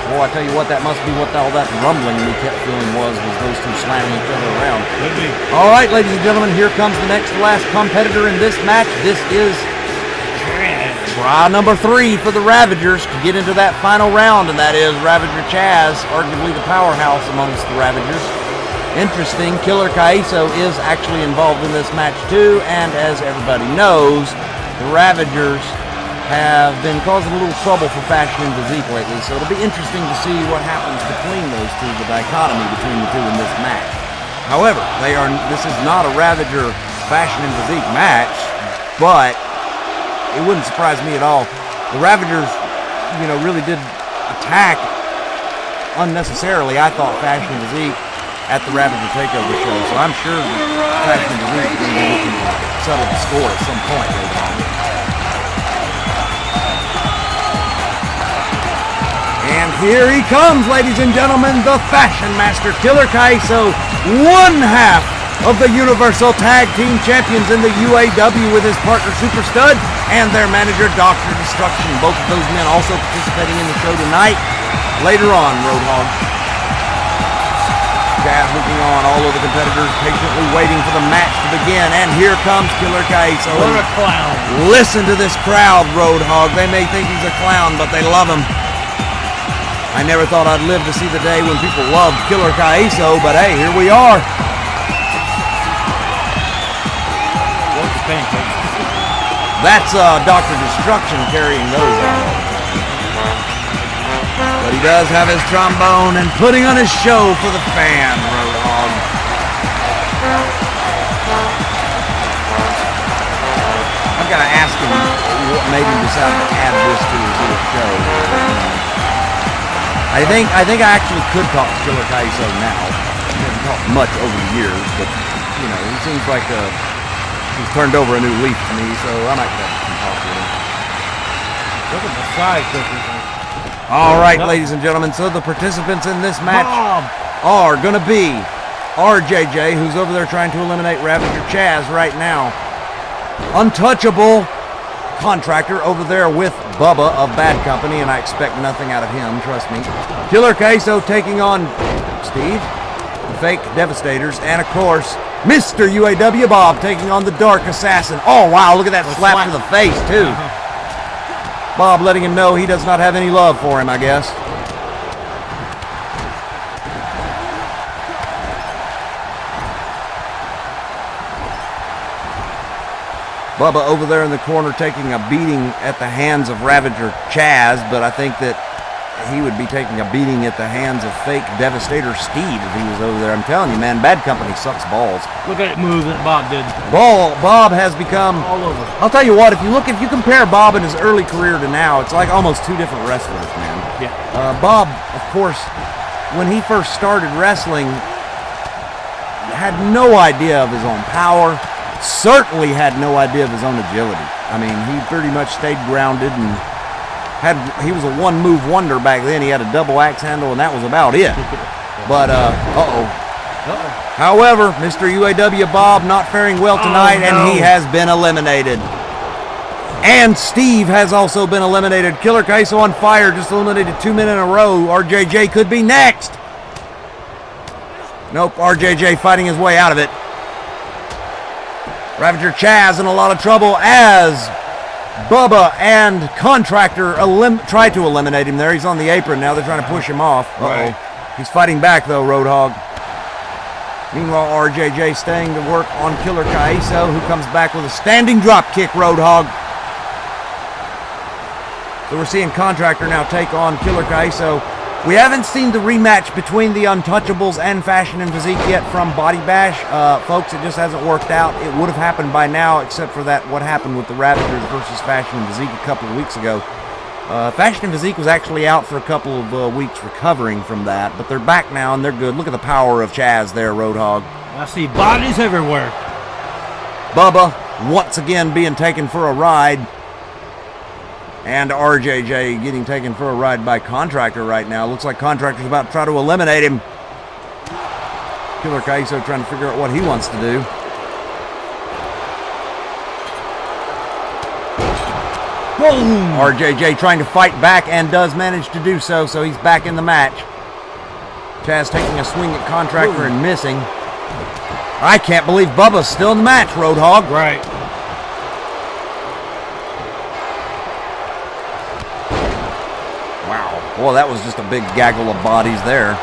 Well, I tell you what, that must be what all that rumbling we kept feeling was those two slamming each other around. Could be. All right, ladies and gentlemen, here comes the next to last competitor in this match. This is try number 3 for the Ravagers to get into that final round, and that is Ravager Chaz, arguably the powerhouse amongst the Ravagers. Interesting, Killer Kaiso is actually involved in this match too, and as everybody knows, the Ravagers have been causing a little trouble for Fashion and Physique lately, so it'll be interesting to see what happens between those two, the dichotomy between the two in this match. However, this is not a Ravager Fashion and Physique match, but it wouldn't surprise me at all. The Ravagers, really did attack unnecessarily, I thought, Fashion and Physique at the Ravager Takeover show, so I'm sure that Fashion and Physique is going to be looking to settle the score at some point later on. And here he comes, ladies and gentlemen, the Fashion Master, Killer Kaiso, one half of the Universal Tag Team Champions in the UAW with his partner Super Stud and their manager Dr. Destruction. Both of those men also participating in the show tonight. Later on, Roadhog. Jazz looking on, all of the competitors patiently waiting for the match to begin. And here comes Killer Kaiso. What a clown. Listen to this crowd, Roadhog. They may think he's a clown, but they love him. I never thought I'd live to see the day when people loved Killer Kaiso, but hey, here we are. That's Dr. Destruction carrying those out. But he does have his trombone and putting on his show for the fan, Roadhog. I've got to ask him what made him decide to add this to his little show. I think I actually could talk to Killer Kaiso now. He hasn't talked much over the years, but he seems like he's turned over a new leaf to me, so I might have some talk with him. Look at the size difference. All right, ladies and gentlemen, so the participants in this match are going to be RJJ, who's over there trying to eliminate Ravager Chaz right now. Untouchable Contractor over there with Bubba of Bad Company, and I expect nothing out of him, trust me. Killer Kaiso taking on Steve, the Fake Devastators, and of course, Mr. UAW Bob taking on the Dark Assassin. Oh, wow, look at that slap to the face, too. Bob letting him know he does not have any love for him, I guess. Bubba over there in the corner taking a beating at the hands of Ravager Chaz, but I think that he would be taking a beating at the hands of Fake Devastator Steve if he was over there. I'm telling you, man, Bad Company sucks balls. Look at that move that Bob did. Bob has become all over. I'll tell you what, if you compare Bob in his early career to now, it's like almost two different wrestlers, man. Yeah. Bob, of course, when he first started wrestling, had no idea of his own power. Certainly had no idea of his own agility. I mean, he pretty much stayed grounded and he was a one-move wonder back then. He had a double axe handle, and that was about it. But, however, Mr. UAW Bob not faring well tonight, and he has been eliminated. And Steve has also been eliminated. Killer Kaiso on fire, just eliminated 2 men in a row. RJJ could be next. Nope, RJJ fighting his way out of it. Ravager Chaz in a lot of trouble as Bubba and Contractor try to eliminate him there. He's on the apron now. They're trying to push him off. Right. He's fighting back, though, Roadhog. Meanwhile, RJJ staying to work on Killer Kaiso, who comes back with a standing drop kick, Roadhog. So we're seeing Contractor now take on Killer Kaiso. We haven't seen the rematch between the Untouchables and Fashion and Physique yet from Body Bash. Folks, it just hasn't worked out. It would have happened by now, except for what happened with the Ravagers versus Fashion and Physique a couple of weeks ago. Fashion and Physique was actually out for a couple of weeks recovering from that, but they're back now and they're good. Look at the power of Chaz there, Roadhog. I see bodies everywhere. Bubba once again being taken for a ride. And RJJ getting taken for a ride by Contractor right now. Looks like Contractor's about to try to eliminate him. Killer Kaiso trying to figure out what he wants to do. Boom! RJJ trying to fight back and does manage to do so, so he's back in the match. Chaz taking a swing at Contractor and missing. I can't believe Bubba's still in the match, Roadhog. Right. Wow. Well, that was just a big gaggle of bodies there.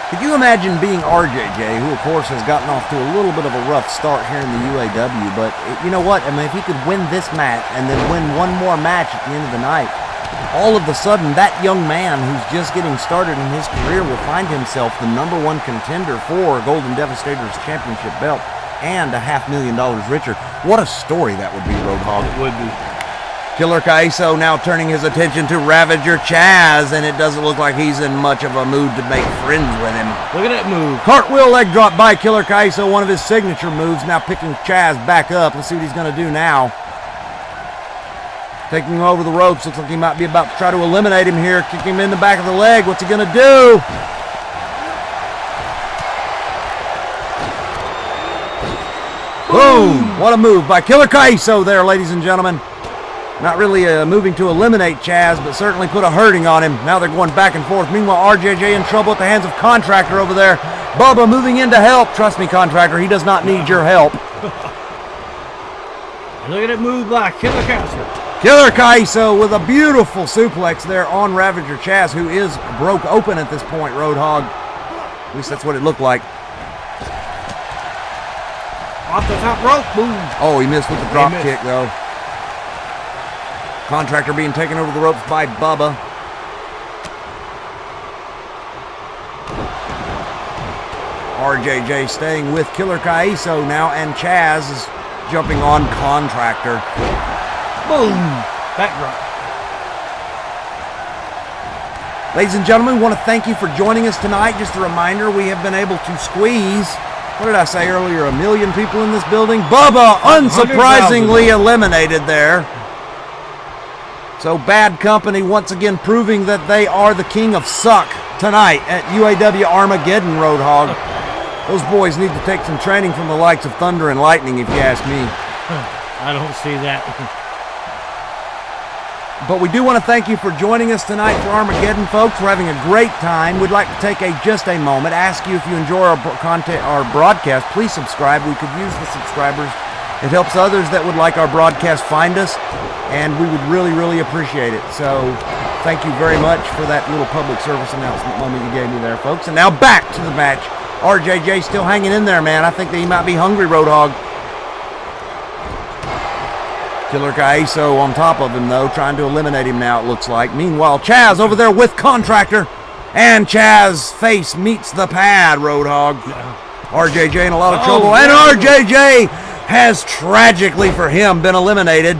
Could you you imagine being RJJ, who of course has gotten off to a little bit of a rough start here in the UAW, but you know what? I mean, if he could win this match and then win one more match at the end of the night, all of a sudden that young man who's just getting started in his career will find himself the #1 contender for Golden Devastator's championship belt and $500,000 richer. What a story that would be, Roadhog. It would be. Killer Kaiso now turning his attention to Ravager Chaz, and it doesn't look like he's in much of a mood to make friends with him. Look at that move. Cartwheel leg drop by Killer Kaiso, one of his signature moves, now picking Chaz back up. Let's see what he's going to do now. Taking him over the ropes, looks like he might be about to try to eliminate him here. Kick him in the back of the leg. What's he going to do? Boom! What a move by Killer Kaiso there, ladies and gentlemen. Not really moving to eliminate Chaz, but certainly put a hurting on him. Now they're going back and forth. Meanwhile, RJJ in trouble at the hands of Contractor over there. Bubba moving in to help. Trust me, Contractor, he does not need your help. Look at it move by Killer Kaiso. Killer Kaiso with a beautiful suplex there on Ravager Chaz, who is broke open at this point, Roadhog. At least that's what it looked like. Off the top rope, boom. Oh, he missed with the drop kick, though. Contractor being taken over the ropes by Bubba. RJJ staying with Killer Kaiso now, and Chaz is jumping on Contractor. Boom! Back drop. Ladies and gentlemen, we want to thank you for joining us tonight. Just a reminder, we have been able to squeeze, what did I say earlier, 1 million people in this building? Bubba, unsurprisingly eliminated there. So Bad Company once again proving that they are the king of suck tonight at UAW Armageddon, Roadhog. Those boys need to take some training from the likes of Thunder and Lightning, if you ask me. I don't see that. But we do want to thank you for joining us tonight for Armageddon, folks. We're having a great time. We'd like to take just a moment, ask you if you enjoy our content, our broadcast, please subscribe. We could use the subscribers. It helps others that would like our broadcast find us, and we would really, really appreciate it. So thank you very much for that little public service announcement moment you gave me there, folks. And now back to the match. RJJ still hanging in there, man. I think that he might be hungry, Roadhog. Killer Kaiso on top of him, though, trying to eliminate him now, it looks like. Meanwhile, Chaz over there with Contractor, and Chaz's face meets the pad, Roadhog. RJJ in a lot of trouble, and RJJ has tragically for him been eliminated.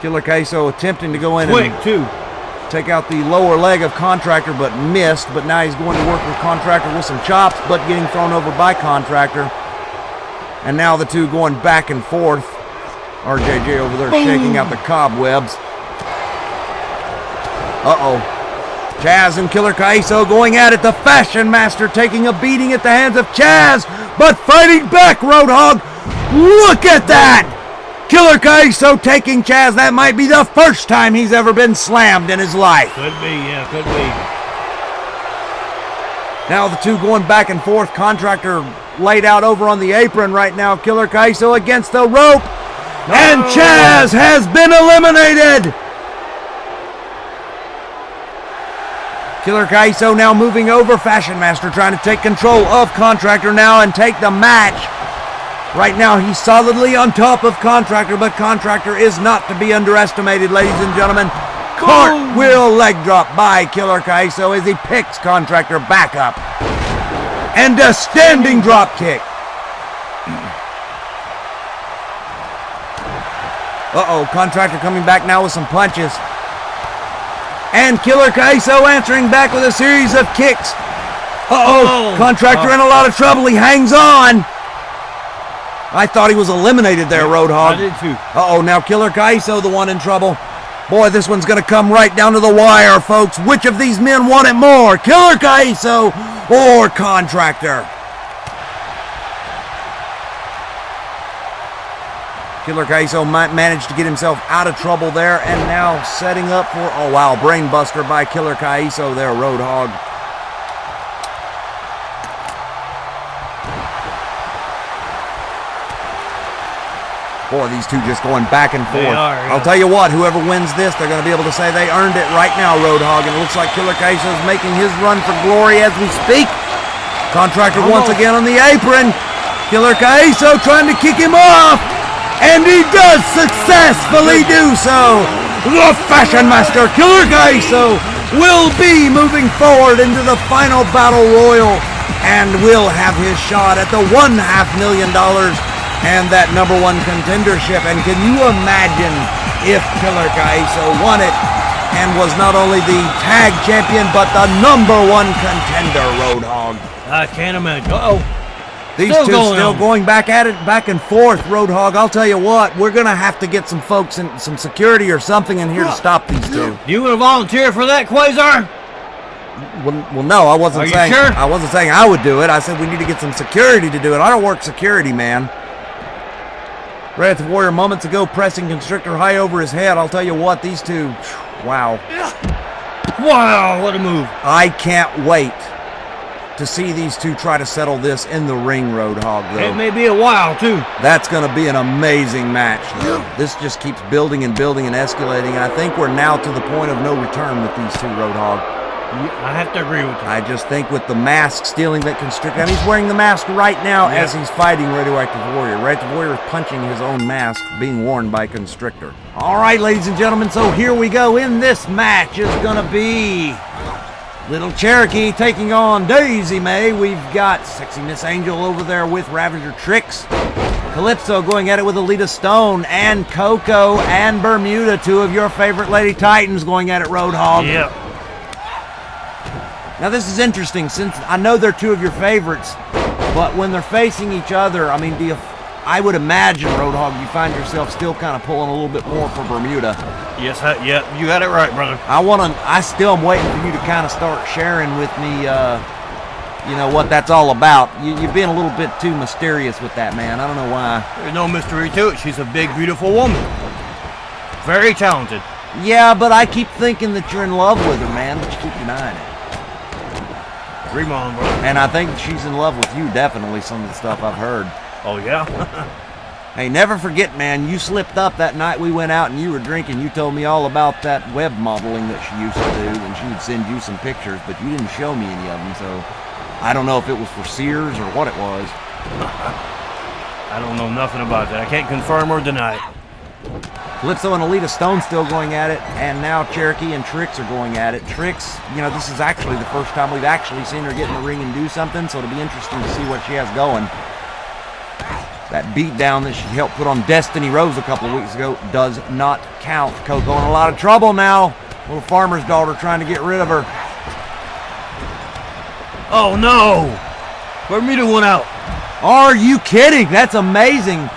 Killer Kaiso attempting to go in and take out the lower leg of Contractor, but missed. But now he's going to work with Contractor with some chops, but getting thrown over by Contractor. And now the two going back and forth. RJJ over there shaking out the cobwebs. Uh-oh. Chaz and Killer Kaiso going at it. The Fashion Master taking a beating at the hands of Chaz, but fighting back, Roadhog. Look at that! Killer Kaiso taking Chaz. That might be the first time he's ever been slammed in his life. Could be, yeah, could be. Now the two going back and forth. Contractor laid out over on the apron right now. Killer Kaiso against the rope. No. And Chaz has been eliminated. Killer Kaiso now moving over. Fashion Master trying to take control of Contractor now and take the match. Right now he's solidly on top of Contractor, but Contractor is not to be underestimated, ladies and gentlemen. Cartwheel leg drop by Killer Kaiso as he picks Contractor back up. And a standing drop kick. Uh-oh, Contractor coming back now with some punches. And Killer Kaiso answering back with a series of kicks. Uh-oh, Contractor in a lot of trouble. He hangs on. I thought he was eliminated there, Roadhog. I did too. Uh-oh, now Killer Kaiso, the one in trouble. Boy, this one's going to come right down to the wire, folks. Which of these men want it more? Killer Kaiso or Contractor? Killer Kaiso managed to get himself out of trouble there, and now setting up for, oh wow, brain buster by Killer Kaiso there, Roadhog. Boy, these two just going back and forth. They are, yeah. I'll tell you what, whoever wins this, they're going to be able to say they earned it right now, Roadhog. And it looks like Killer Kaiso is making his run for glory as we speak. Contractor once again on the apron. Killer Kaiso trying to kick him off. And he does successfully do so. The Fashion Master, Killer Kaiso, will be moving forward into the final battle royal and will have his shot at the $1.5 million and that number one contendership. And can you imagine if Killer Kaiso won it and was not only the tag champion but the number one contender, Roadhog? I can't imagine. Uh-oh. These two still going back at it, back and forth, Roadhog. I'll tell you what, we're going to have to get some folks in, some security or something in here to stop these two. Do you want to volunteer for that, Quasar? Well, no, I wasn't saying. Are you sure? I wasn't saying I would do it. I said we need to get some security to do it. I don't work security, man. Wrath of Warrior moments ago pressing Constrictor high over his head. I'll tell you what, these two, wow. Wow, what a move. I can't wait to see these two try to settle this in the ring, Roadhog, though. It may be a while, too. That's going to be an amazing match, though. This just keeps building and building and escalating, and I think we're now to the point of no return with these two, Roadhog. I have to agree with you. I just think with the mask stealing that Constrictor, and he's wearing the mask right now as he's fighting Radioactive Warrior. Radioactive Warrior is punching his own mask being worn by Constrictor. All right, ladies and gentlemen, so here we go. In this match is going to be Little Cherokee taking on Daisy May. We've got Sexy Miss Angel over there with Ravager Tricks. Calypso going at it with Alita Stone, and Coco and Bermuda, two of your favorite Lady Titans, going at it, Roadhog. Yep. Now this is interesting, since I know they're two of your favorites, but when they're facing each other, I mean, I would imagine, Roadhog, you find yourself still kind of pulling a little bit more for Bermuda. Yes, yeah, you got it right, brother. I still am waiting for you to kind of start sharing with me, you know, what that's all about. You're being a little bit too mysterious with that, man. I don't know why. There's no mystery to it. She's a big, beautiful woman. Very talented. Yeah, but I keep thinking that you're in love with her, man, but you keep denying it. Dream on, brother. And I think she's in love with you, definitely, some of the stuff I've heard. Oh, yeah? Hey, never forget, man, you slipped up that night we went out and you were drinking. You told me all about that web modeling that she used to do, and she would send you some pictures, but you didn't show me any of them, so I don't know if it was for Sears or what it was. I don't know nothing about that. I can't confirm or deny it. Calypso and Alita Stone still going at it, and now Cherokee and Trix are going at it. Trix, you know, this is actually the first time we've actually seen her get in the ring and do something, so it'll be interesting to see what she has going. That beatdown that she helped put on Destiny Rose a couple of weeks ago does not count. Coco in a lot of trouble now. Little farmer's daughter trying to get rid of her. Oh, no! Bermuda went out. Are you kidding? That's amazing.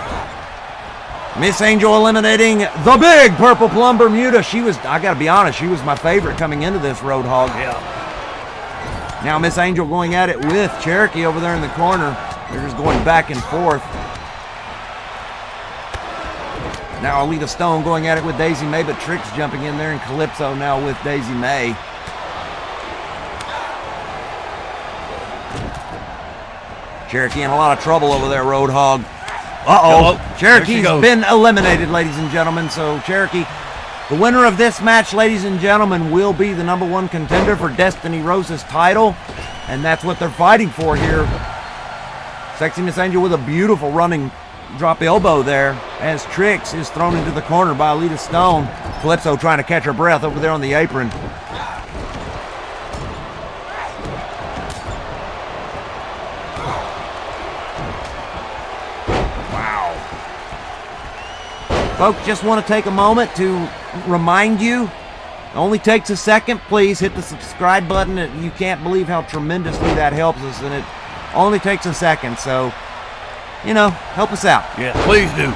Miss Angel eliminating the big Purple Plum Bermuda. She was, I gotta be honest, she was my favorite coming into this, Roadhog. Yeah. Now Miss Angel going at it with Cherokee over there in the corner. They're just going back and forth. Now Alita Stone going at it with Daisy May, but Trix jumping in there, and Calypso now with Daisy May. Cherokee in a lot of trouble over there, Roadhog. Uh-oh. Cherokee's been eliminated, ladies and gentlemen. So Cherokee, the winner of this match, ladies and gentlemen, will be the number one contender for Destiny Rose's title. And that's what they're fighting for here. Sexy Miss Angel with a beautiful running drop elbow there as Trix is thrown into the corner by Alita Stone. Calypso trying to catch her breath over there on the apron. Wow. Folks, just want to take a moment to remind you, it only takes a second. Please hit the subscribe button. You can't believe how tremendously that helps us, and it only takes a second, so, you know, help us out. Yeah, please do.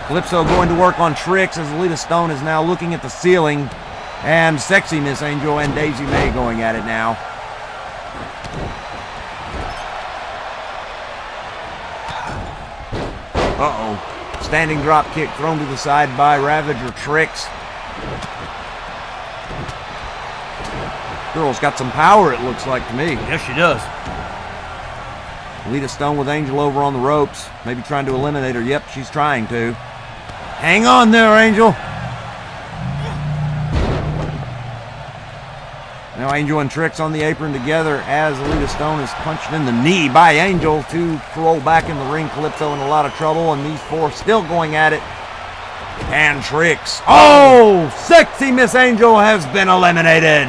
Calypso going to work on Trix as Alita Stone is now looking at the ceiling, and Sexy Miss Angel and Daisy May going at it now. Uh-oh. Standing drop kick thrown to the side by Ravager Trix. Girl's got some power, it looks like to me. Yes, she does. Alita Stone with Angel over on the ropes. Maybe trying to eliminate her. Yep, she's trying to. Hang on there, Angel. Now Angel and Trix on the apron together as Alita Stone is punched in the knee by Angel to roll back in the ring. Calypso in a lot of trouble, and these four still going at it. And Trix. Oh, sexy Miss Angel has been eliminated.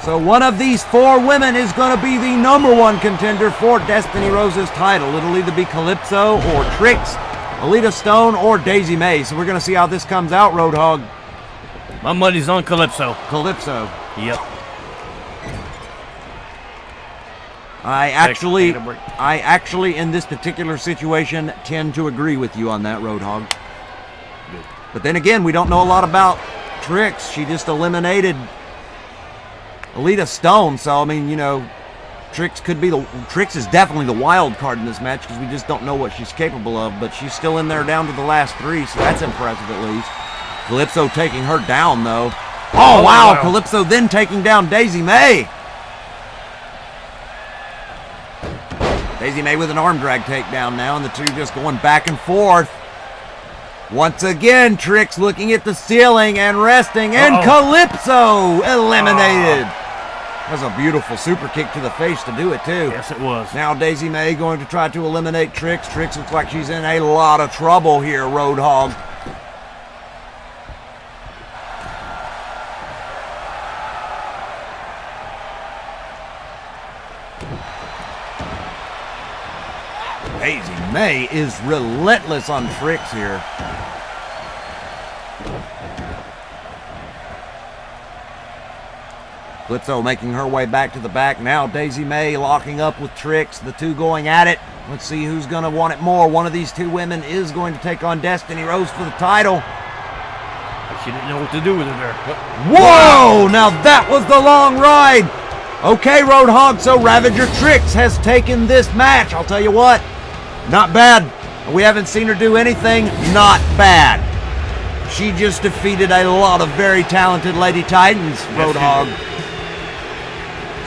So one of these four women is going to be the #1 contender for Destiny Rose's title. It'll either be Calypso or Trix, Alita Stone, or Daisy May. So we're going to see how this comes out, Roadhog. My money's on Calypso. Calypso. Yep. I actually, in this particular situation, tend to agree with you on that, Roadhog. Good. But then again, we don't know a lot about Trix. She just eliminated Alita Stone, so I mean, you know, Trix is definitely the wild card in this match because we just don't know what she's capable of, but she's still in there down to the last three, so that's impressive at least. Calypso taking her down, though. Oh, wow. Calypso then taking down Daisy May. Daisy May with an arm drag takedown now, and the two just going back and forth. Once again, Trix looking at the ceiling and resting, and Calypso eliminated. That was a beautiful super kick to the face to do it, too. Yes, it was. Now Daisy May going to try to eliminate Trix. Trix looks like she's in a lot of trouble here, Roadhog. Daisy May is relentless on Trix here. Calypso making her way back to the back. Now Daisy May locking up with Trix. The two going at it. Let's see who's going to want it more. One of these two women is going to take on Destiny Rose for the title. She didn't know what to do with it there. Whoa! Now that was the long ride. Okay, Roadhog, so Ravager Trix has taken this match. I'll tell you what, not bad. We haven't seen her do anything. Not bad. She just defeated a lot of very talented Lady Titans, Roadhog.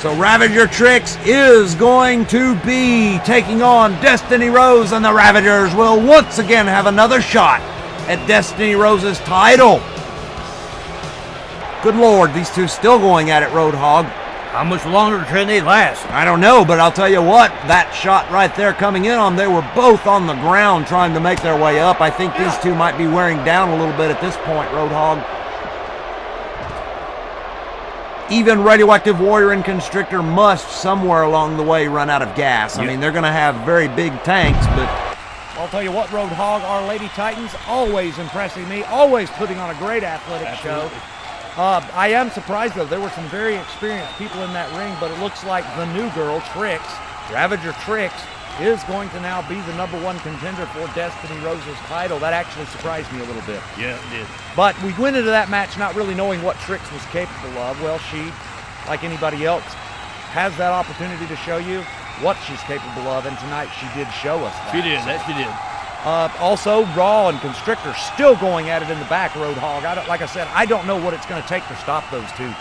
So Ravager Trix is going to be taking on Destiny Rose, and the Ravagers will once again have another shot at Destiny Rose's title. Good Lord, these two still going at it, Roadhog. How much longer can they last? I don't know, but I'll tell you what, that shot right there coming in on, they were both on the ground trying to make their way up. I think these two might be wearing down a little bit at this point, Roadhog. Even Radioactive Warrior and Constrictor must somewhere along the way run out of gas. I mean, they're going to have very big tanks, but I'll tell you what, Roadhog, our Lady Titans always impressing me, always putting on a great athletic show. I am surprised, though. There were some very experienced people in that ring, but it looks like the new girl, Trix, Ravager Trix, is going to now be the #1 contender for Destiny Rose's title. That actually surprised me a little bit. Yeah, it did. But we went into that match not really knowing what Trix was capable of. Well, she, like anybody else, has that opportunity to show you what she's capable of, and tonight she did show us that. She did, that she did. Also, Raw and Constrictor still going at it in the back, Roadhog. Like I said, I don't know what it's going to take to stop those two.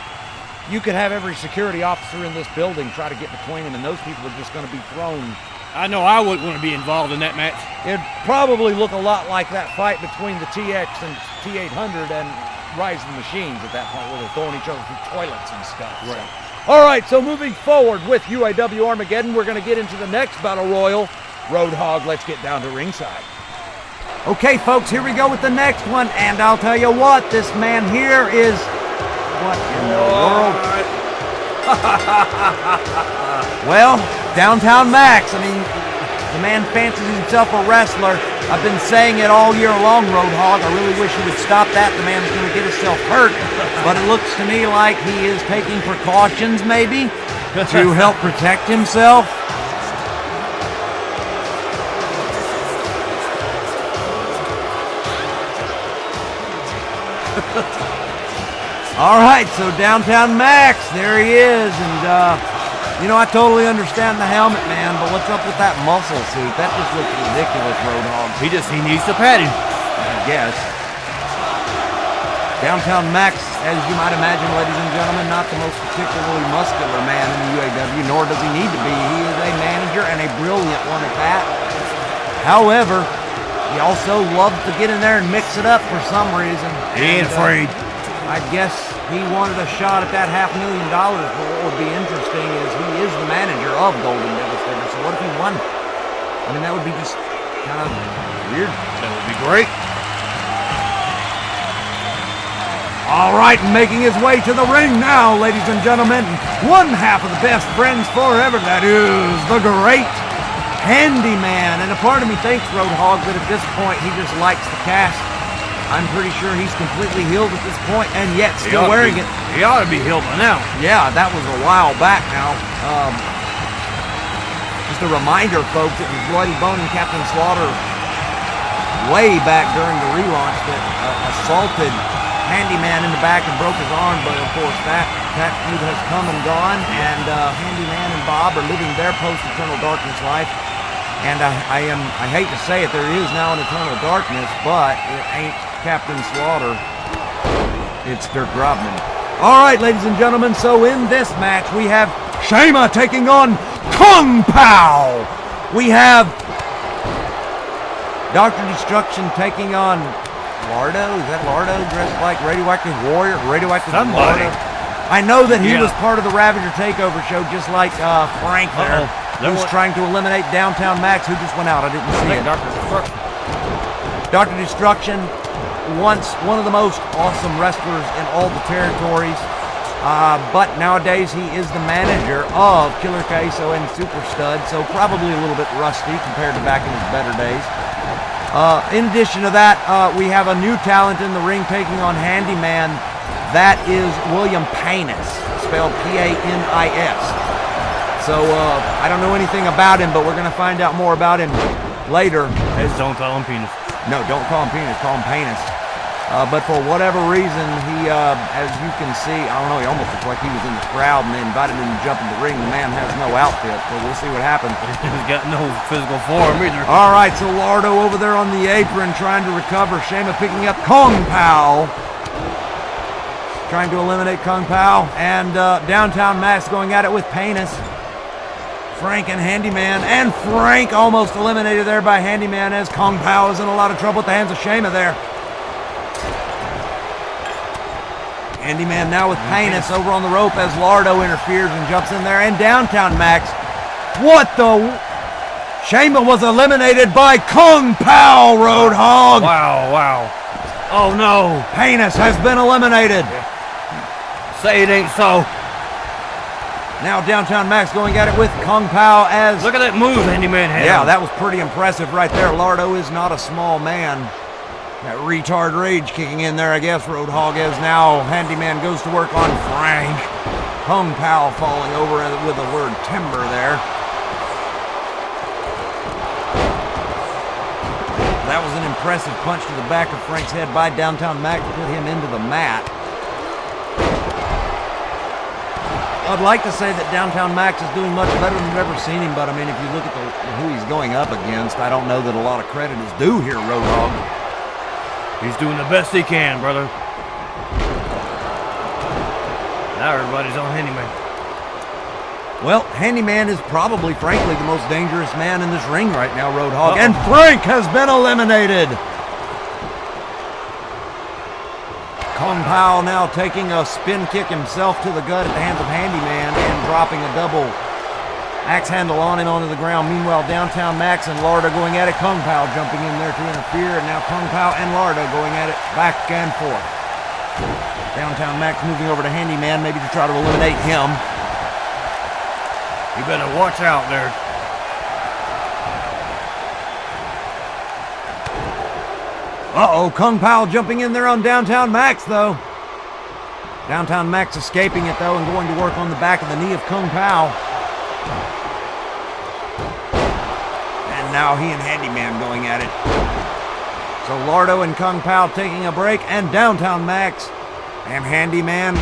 You could have every security officer in this building try to get between them, and those people are just going to be thrown. I know I wouldn't want to be involved in that match. It'd probably look a lot like that fight between the TX and T800 and Rise of the Machines at that point, where they're throwing each other through toilets and stuff. Right. So. All right, so moving forward with UAW Armageddon, we're going to get into the next Battle Royal. Roadhog, let's get down to ringside. Okay, folks, here we go with the next one, and I'll tell you what, this man here is... What in the world? Well, Downtown Max, I mean, the man fancies himself a wrestler. I've been saying it all year long, Roadhog. I really wish he would stop that. The man's going to get himself hurt. But it looks to me like he is taking precautions, maybe, to help protect himself. All right, so Downtown Max, there he is, and you know, I totally understand the helmet, man, but what's up with that muscle suit? That just looks ridiculous, Roadhog. He needs to pat him. I guess. Downtown Max, as you might imagine, ladies and gentlemen, not the most particularly muscular man in the UAW, nor does he need to be. He is a manager and a brilliant one at that. However, he also loves to get in there and mix it up for some reason. He ain't afraid. I guess he wanted a shot at that $500,000. But what would be interesting is he is the manager of Golden Devastator. So what if he won? I mean, that would be just kind of weird. That would be great. All right, making his way to the ring now, ladies and gentlemen, one half of the best friends forever, that is the great Handyman. And a part of me thinks, Roadhog, that at this point he just likes the cast. I'm pretty sure he's completely healed at this point, and yet still wearing it. He ought to be healed by now. Yeah, that was a while back now. Just a reminder, folks, it was Bloody Bone and Captain Slaughter way back during the relaunch that assaulted Handyman in the back and broke his arm, but of course that feud has come and gone, and Handyman and Bob are living their post-Eternal Darkness life. And I hate to say it, there is now an Eternal Darkness, but it ain't Captain Slaughter. It's Dirk Grobman. All right, ladies and gentlemen, so in this match we have Shayma taking on Kung Pao. We have Dr. Destruction taking on Lardo. Is that Lardo dressed like Radioactive Warrior? Radioactive Somebody. Lardo? I know that he was part of the Ravager Takeover show, just like Frank there, who's trying to eliminate Downtown Max, who just went out. I didn't see it. Dr. Destruction. Dr. Destruction, once one of the most awesome wrestlers in all the territories, but nowadays he is the manager of Killer Queso and Super Stud, so probably a little bit rusty compared to back in his better days. In addition to that, we have a new talent in the ring taking on Handyman. That is William Panis, spelled P-A-N-I-S. So I don't know anything about him, but we're going to find out more about him later. Don't call him Penis. No, don't call him Penis, call him Panis. But for whatever reason, he, as you can see, I don't know, he almost looks like he was in the crowd and they invited him to jump in the ring. The man has no outfit, but we'll see what happens. He's got no physical form either. All right, so Lardo over there on the apron trying to recover. Shayma picking up Kung Pao. Trying to eliminate Kung Pao. And Downtown Max going at it with Panis. Frank and Handyman. And Frank almost eliminated there by Handyman as Kung Pao is in a lot of trouble at the hands of Shayma there. Handyman now with Panis over on the rope as Lardo interferes and jumps in there. And Downtown Max. What the... Shayma was eliminated by Kung Pao, Roadhog. Wow, wow. Oh no. Panis has been eliminated. Say it ain't so. Now Downtown Max going at it with Kung Pao as... Look at that move Handyman had. Yeah, that was pretty impressive right there. Lardo is not a small man. That retard rage kicking in there, I guess, Roadhog, as now Handyman goes to work on Frank. Kung Pao falling over with the word timber there. That was an impressive punch to the back of Frank's head by Downtown Max to put him into the mat. I'd like to say that Downtown Max is doing much better than we've ever seen him, but I mean, if you look at who he's going up against, I don't know that a lot of credit is due here, Roadhog. He's doing the best he can, brother. Now everybody's on Handyman. Well, Handyman is probably, frankly, the most dangerous man in this ring right now, Roadhog. And Frank has been eliminated. Kung Pao now taking a spin kick himself to the gut at the hands of Handyman and dropping a double axe handle on him onto the ground. Meanwhile, Downtown Max and Lardo going at it. Kung Pao jumping in there to interfere. And now Kung Pao and Lardo going at it back and forth. Downtown Max moving over to Handyman, maybe to try to eliminate him. You better watch out there. Uh-oh, Kung Pao jumping in there on Downtown Max, though. Downtown Max escaping it, though, and going to work on the back of the knee of Kung Pao. And now he and Handyman going at it. So Lardo and Kung Pao taking a break, and Downtown Max and Handyman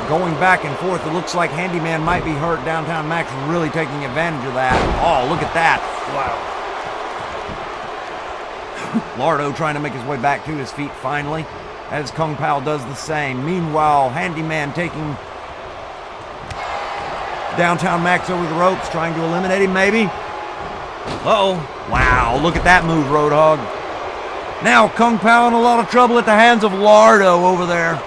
going back and forth. It looks like Handyman might be hurt. Downtown Max really taking advantage of that. Oh, look at that. Wow. Lardo trying to make his way back to his feet finally, as Kung Pao does the same. Meanwhile, Handyman taking Downtown Max over the ropes, trying to eliminate him maybe. Uh-oh. Wow, look at that move, Roadhog. Now Kung Pao in a lot of trouble at the hands of Lardo over there.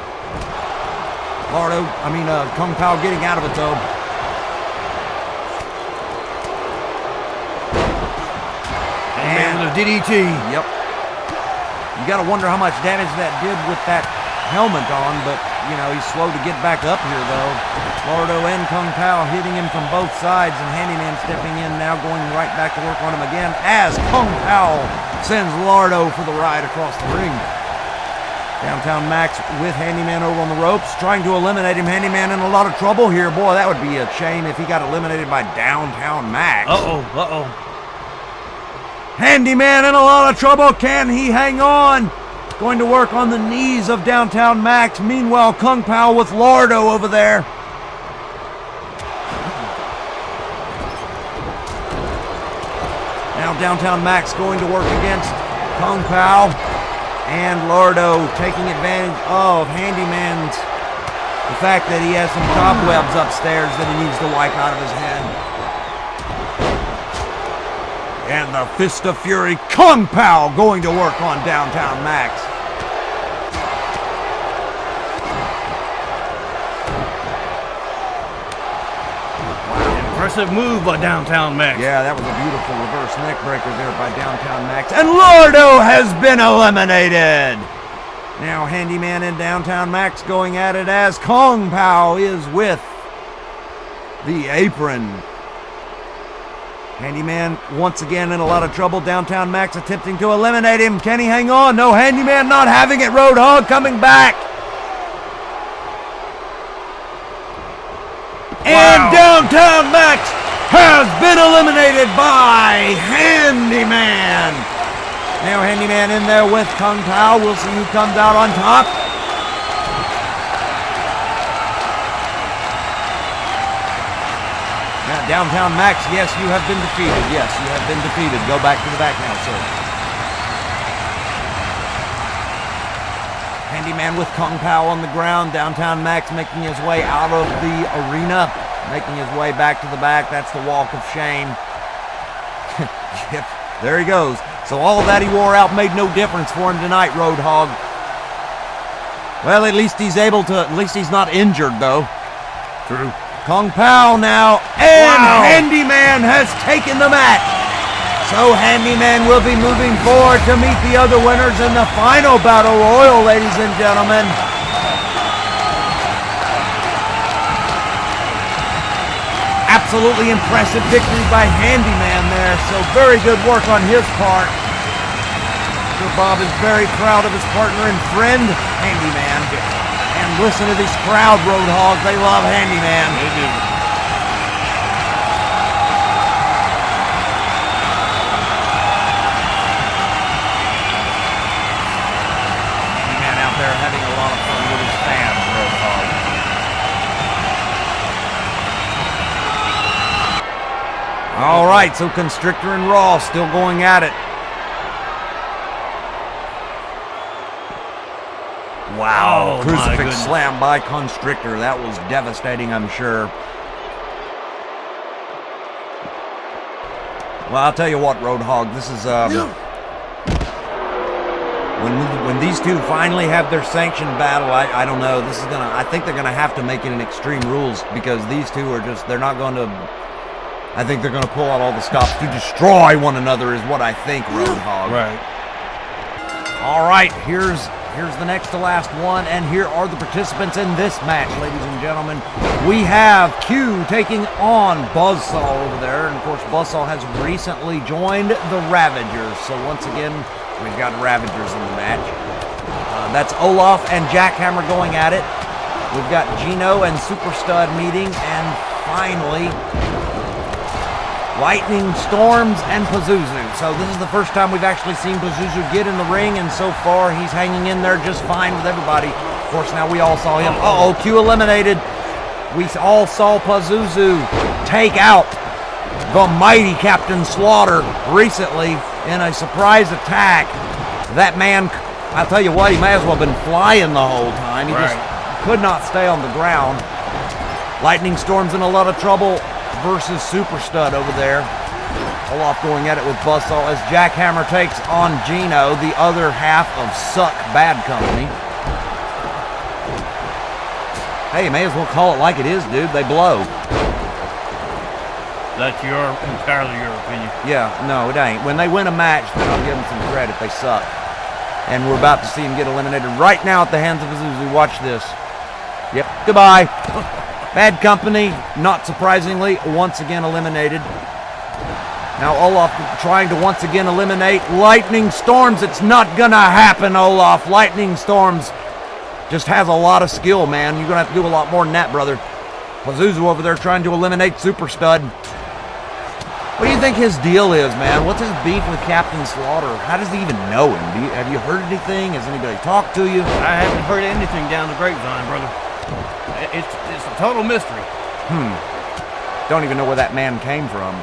Kung Pao getting out of it though. And the DDT. Yep. You got to wonder how much damage that did with that helmet on, but, you know, he's slow to get back up here, though. Lardo and Kung Pao hitting him from both sides, and Handyman stepping in now, going right back to work on him again, as Kung Pao sends Lardo for the ride across the ring. Downtown Max with Handyman over on the ropes, trying to eliminate him. Handyman in a lot of trouble here. Boy, that would be a shame if he got eliminated by Downtown Max. Handyman in a lot of trouble. Can he hang on? Going to work on the knees of Downtown Max. Meanwhile, Kung Pao with Lardo over there. Now Downtown Max going to work against Kung Pao. And Lardo taking advantage of Handyman's the fact that he has some cobwebs upstairs that he needs to wipe out of his head. And the Fist of Fury, Kung Pao going to work on Downtown Max. Impressive move by Downtown Max. Yeah, that was a beautiful reverse neck breaker there by Downtown Max. And Lardo has been eliminated. Now Handyman and Downtown Max going at it as Kung Pao is with the apron. Handyman once again in a lot of trouble. Downtown Max attempting to eliminate him. Can he hang on? No, Handyman not having it. Roadhog coming back. And Downtown Max has been eliminated by Handyman. Now Handyman in there with Kung Pao. We'll see who comes out on top. Now Downtown Max, yes, you have been defeated. Yes, you have been defeated. Go back to the back now, sir. Handyman with Kung Pao on the ground. Downtown Max making his way out of the arena, making his way back to the back. That's the walk of shame. Yep, there he goes. So all of that he wore out made no difference for him tonight, Roadhog. Well, at least he's not injured, though. True. Kung Pao now, and Handyman has taken the match. So Handyman will be moving forward to meet the other winners in the final battle royal, ladies and gentlemen. Absolutely impressive victory by Handyman there, so very good work on his part. Sir Bob is very proud of his partner and friend, Handyman. And listen to this crowd, Roadhog. They love Handyman. They do. Handyman out there having a lot of fun with his fans, Roadhog. All right, so Constrictor and Raw still going at it. Wow, crucifix slam by Constrictor. That was devastating, I'm sure. Well, I'll tell you what, Roadhog, this is when these two finally have their sanctioned battle, I don't know. This is I think they're gonna have to make it an Extreme Rules, because these two are they're not going to. I think they're gonna pull out all the stops to destroy one another, is what I think, Roadhog. Right. All right, here's the next to last one, and here are the participants in this match, ladies and gentlemen. We have Q taking on Buzzsaw over there, and of course Buzzsaw has recently joined the Ravagers, so once again we've got Ravagers in the match. That's Olaf and Jackhammer going at it. We've got Gino and Super Stud meeting, and finally Lightning Storms and Pazuzu. So this is the first time we've actually seen Pazuzu get in the ring, and so far he's hanging in there just fine with everybody. Of course, now we all saw him. Q eliminated. We all saw Pazuzu take out the mighty Captain Slaughter recently in a surprise attack. That man, I'll tell you what, he may as well have been flying the whole time. He just could not stay on the ground. Lightning Storm's in a lot of trouble versus Super Stud over there. Olaf going at it with Buzzsaw as Jackhammer takes on Gino, the other half of Suck Bad Company. Hey, you may as well call it like it is, dude. They blow. That's entirely your opinion. Yeah, no, it ain't. When they win a match, then I'll give them some credit. They suck. And we're about to see him get eliminated right now at the hands of Pazuzu. Watch this. Yep, goodbye. Bad Company, not surprisingly, once again eliminated. Now Olaf trying to once again eliminate Lightning Storms. It's not gonna happen, Olaf. Lightning Storms just has a lot of skill, man. You're gonna have to do a lot more than that, brother. Pazuzu over there trying to eliminate Super Stud. What do you think his deal is, man? What's his beef with Captain Slaughter? How does he even know him? Have you heard anything? Has anybody talked to you? I haven't heard anything down the grapevine, brother. It's a total mystery. Don't even know where that man came from.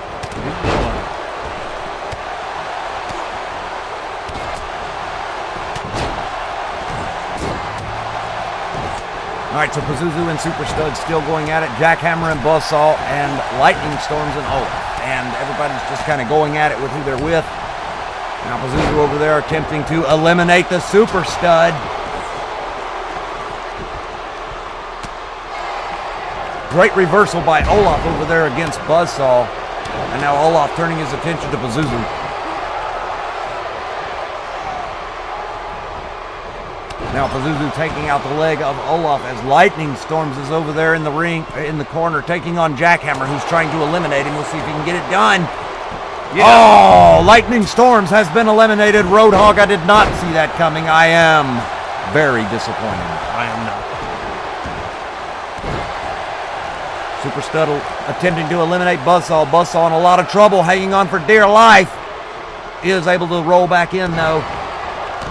All right, so Pazuzu and Super Stud still going at it. Jackhammer and Buzzsaw and Lightning Storms and Olaf. And everybody's just kind of going at it with who they're with. Now Pazuzu over there attempting to eliminate the Super Stud. Great reversal by Olaf over there against Buzzsaw. And now Olaf turning his attention to Pazuzu. Now Pazuzu taking out the leg of Olaf as Lightning Storms is over there in the ring, in the corner, taking on Jackhammer, who's trying to eliminate him. We'll see if he can get it done. Yeah. Oh, Lightning Storms has been eliminated. Roadhog, I did not see that coming. I am very disappointed. I am not. Super Stud attempting to eliminate Buzzsaw. Buzzsaw in a lot of trouble, hanging on for dear life. Is able to roll back in, though.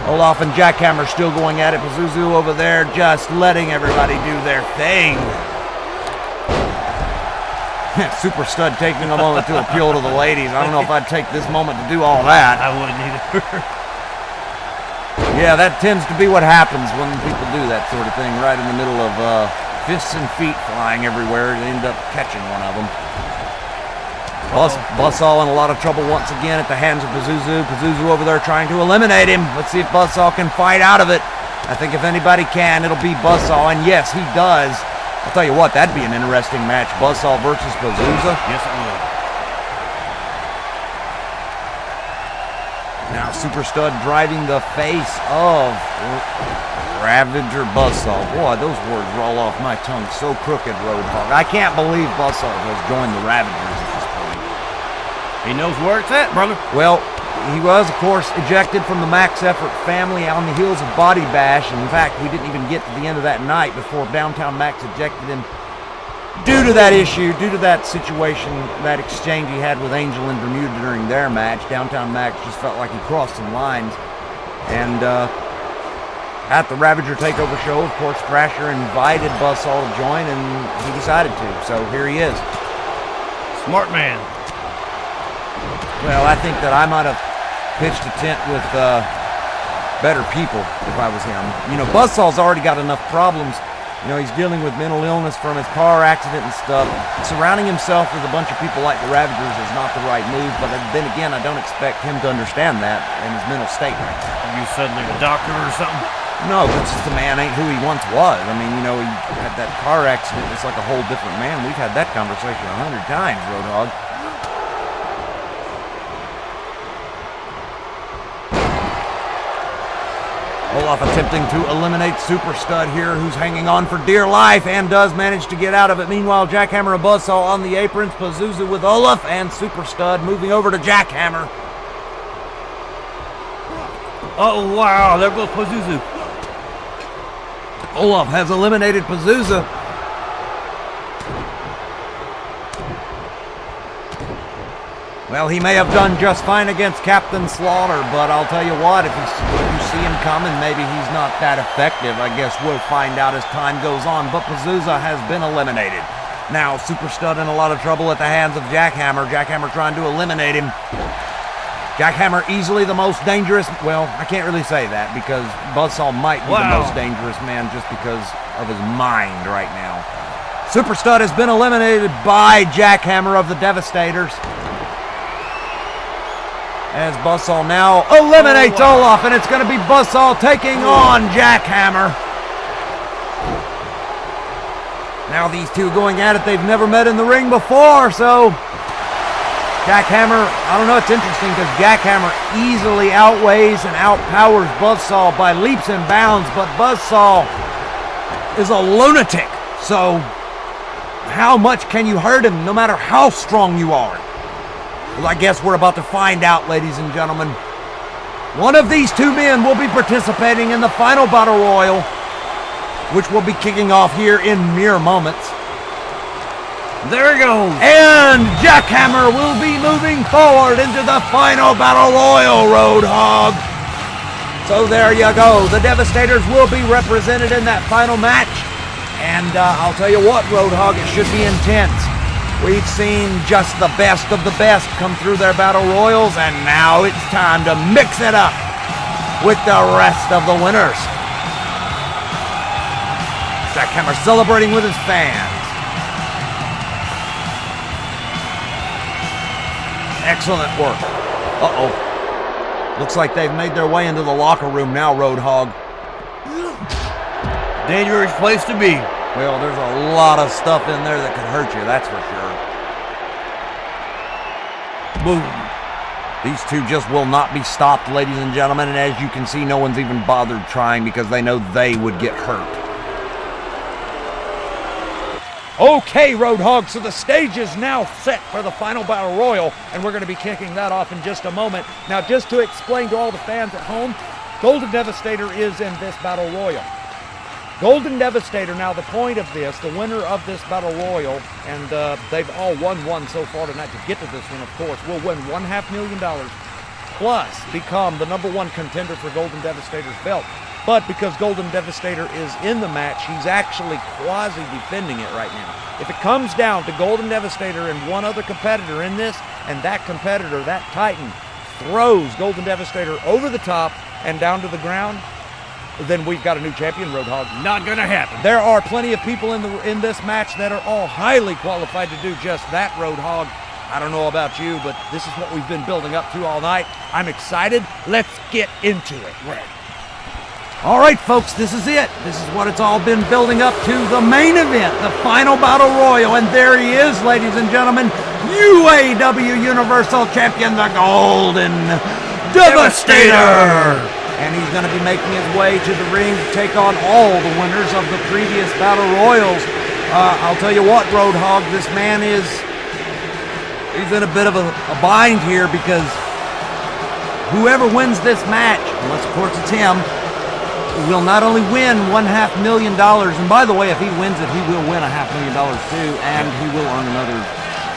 Olaf and Jackhammer still going at it. Pazuzu over there just letting everybody do their thing. Super Stud taking a moment to appeal to the ladies. I don't know if I'd take this moment to do all that. I wouldn't either. Yeah, that tends to be what happens when people do that sort of thing, right in the middle of fists and feet flying everywhere. They end up catching one of them. Buzzsaw in a lot of trouble once again at the hands of Pazuzu. Pazuzu over there trying to eliminate him. Let's see if Buzzsaw can fight out of it. I think if anybody can, it'll be Buzzsaw, and yes, he does. I'll tell you what, that'd be an interesting match. Buzzsaw versus Pazuzu. Yes, it would. Now Super Stud driving the face of Ravager Buzzsaw. Boy, those words roll off my tongue so crooked, Roadhog. I can't believe Buzzsaw has joined the Ravagers. He knows where it's at, brother. Well, he was, of course, ejected from the Max Effort family on the heels of Body Bash. And in fact, we didn't even get to the end of that night before Downtown Max ejected him due to that issue, due to that situation, that exchange he had with Angel and Bermuda during their match. Downtown Max just felt like he crossed some lines. And at the Ravager Takeover show, of course, Thrasher invited Buzzsaw to join, and he decided to. So here he is. Smart man. Well, I think that I might have pitched a tent with better people if I was him. You know, Buzzsaw's already got enough problems. You know, he's dealing with mental illness from his car accident and stuff. Surrounding himself with a bunch of people like the Ravagers is not the right move, but then again, I don't expect him to understand that in his mental state right now. Are you suddenly a doctor or something? No, it's just the man ain't who he once was. I mean, you know, he had that car accident. It's like a whole different man. We've had that conversation 100 times, Roadhog. Olaf attempting to eliminate Super Stud here, who's hanging on for dear life and does manage to get out of it. Meanwhile, Jackhammer and Buzzsaw on the aprons. Pazuzu with Olaf and Super Stud moving over to Jackhammer. Oh, wow. There goes Pazuzu. Olaf has eliminated Pazuzu. Well, he may have done just fine against Captain Slaughter, but I'll tell you what, if you see him coming, maybe he's not that effective. I guess we'll find out as time goes on, but Pazuzu has been eliminated. Now, Super Stud in a lot of trouble at the hands of Jackhammer. Jackhammer trying to eliminate him. Jackhammer easily the most dangerous. Well, I can't really say that because Buzzsaw might be the most dangerous man just because of his mind right now. Super Stud has been eliminated by Jackhammer of the Devastators. As Buzzsaw now eliminates Olaf, and it's going to be Buzzsaw taking on Jackhammer. Now these two going at it. They've never met in the ring before, so Jackhammer, I don't know, it's interesting because Jackhammer easily outweighs and outpowers Buzzsaw by leaps and bounds, but Buzzsaw is a lunatic, so how much can you hurt him no matter how strong you are? Well, I guess we're about to find out, ladies and gentlemen. One of these two men will be participating in the final battle royal, which will be kicking off here in mere moments. There he goes. And Jackhammer will be moving forward into the final battle royal, Roadhog. So there you go. The Devastators will be represented in that final match. And I'll tell you what, Roadhog, it should be intense. We've seen just the best of the best come through their battle royals, and now it's time to mix it up with the rest of the winners. Jackhammer celebrating with his fans. Excellent work. Uh-oh. Looks like they've made their way into the locker room now, Roadhog. Dangerous place to be. Well, there's a lot of stuff in there that could hurt you, that's for sure. Boom. These two just will not be stopped, ladies and gentlemen, and as you can see, no one's even bothered trying because they know they would get hurt. Okay, Roadhog, so the stage is now set for the final battle royal, and we're going to be kicking that off in just a moment. Now, just to explain to all the fans at home, Golden Devastator is in this battle royal. Golden Devastator, now the point of this, the winner of this battle royal, and they've all won one so far tonight to get to this one, of course, will win $1.5 million, plus become the #1 contender for Golden Devastator's belt. But because Golden Devastator is in the match, he's actually quasi-defending it right now. If it comes down to Golden Devastator and one other competitor in this, and that competitor, that Titan, throws Golden Devastator over the top and down to the ground, then we've got a new champion, Roadhog. Not gonna happen. There are plenty of people in this match that are all highly qualified to do just that, Roadhog. I don't know about you, but this is what we've been building up to all night. I'm excited. Let's get into it. Right. All right, folks, this is it. This is what it's all been building up to, the main event, the final battle royal, and there he is, ladies and gentlemen, UAW Universal Champion, the Golden Devastator. And he's going to be making his way to the ring to take on all the winners of the previous battle royals. I'll tell you what, Roadhog, this man he's in a bit of a bind here because whoever wins this match, unless of course it's him, will not only win $1.5 million, and by the way, if he wins it, he will win $500,000 too, and he will earn another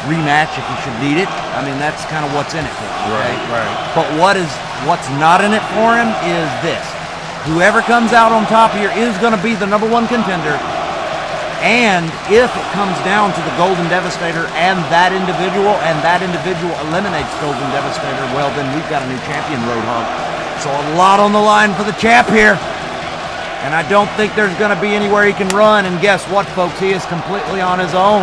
rematch if he should need it. I mean, that's kind of what's in it for him. Okay? Right. But what's not in it for him is this. Whoever comes out on top here is going to be the #1 contender, and if it comes down to the Golden Devastator and that individual eliminates Golden Devastator, well, then we've got a new champion, Roadhog. So a lot on the line for the champ here. And I don't think there's going to be anywhere he can run. And guess what, folks? He is completely on his own.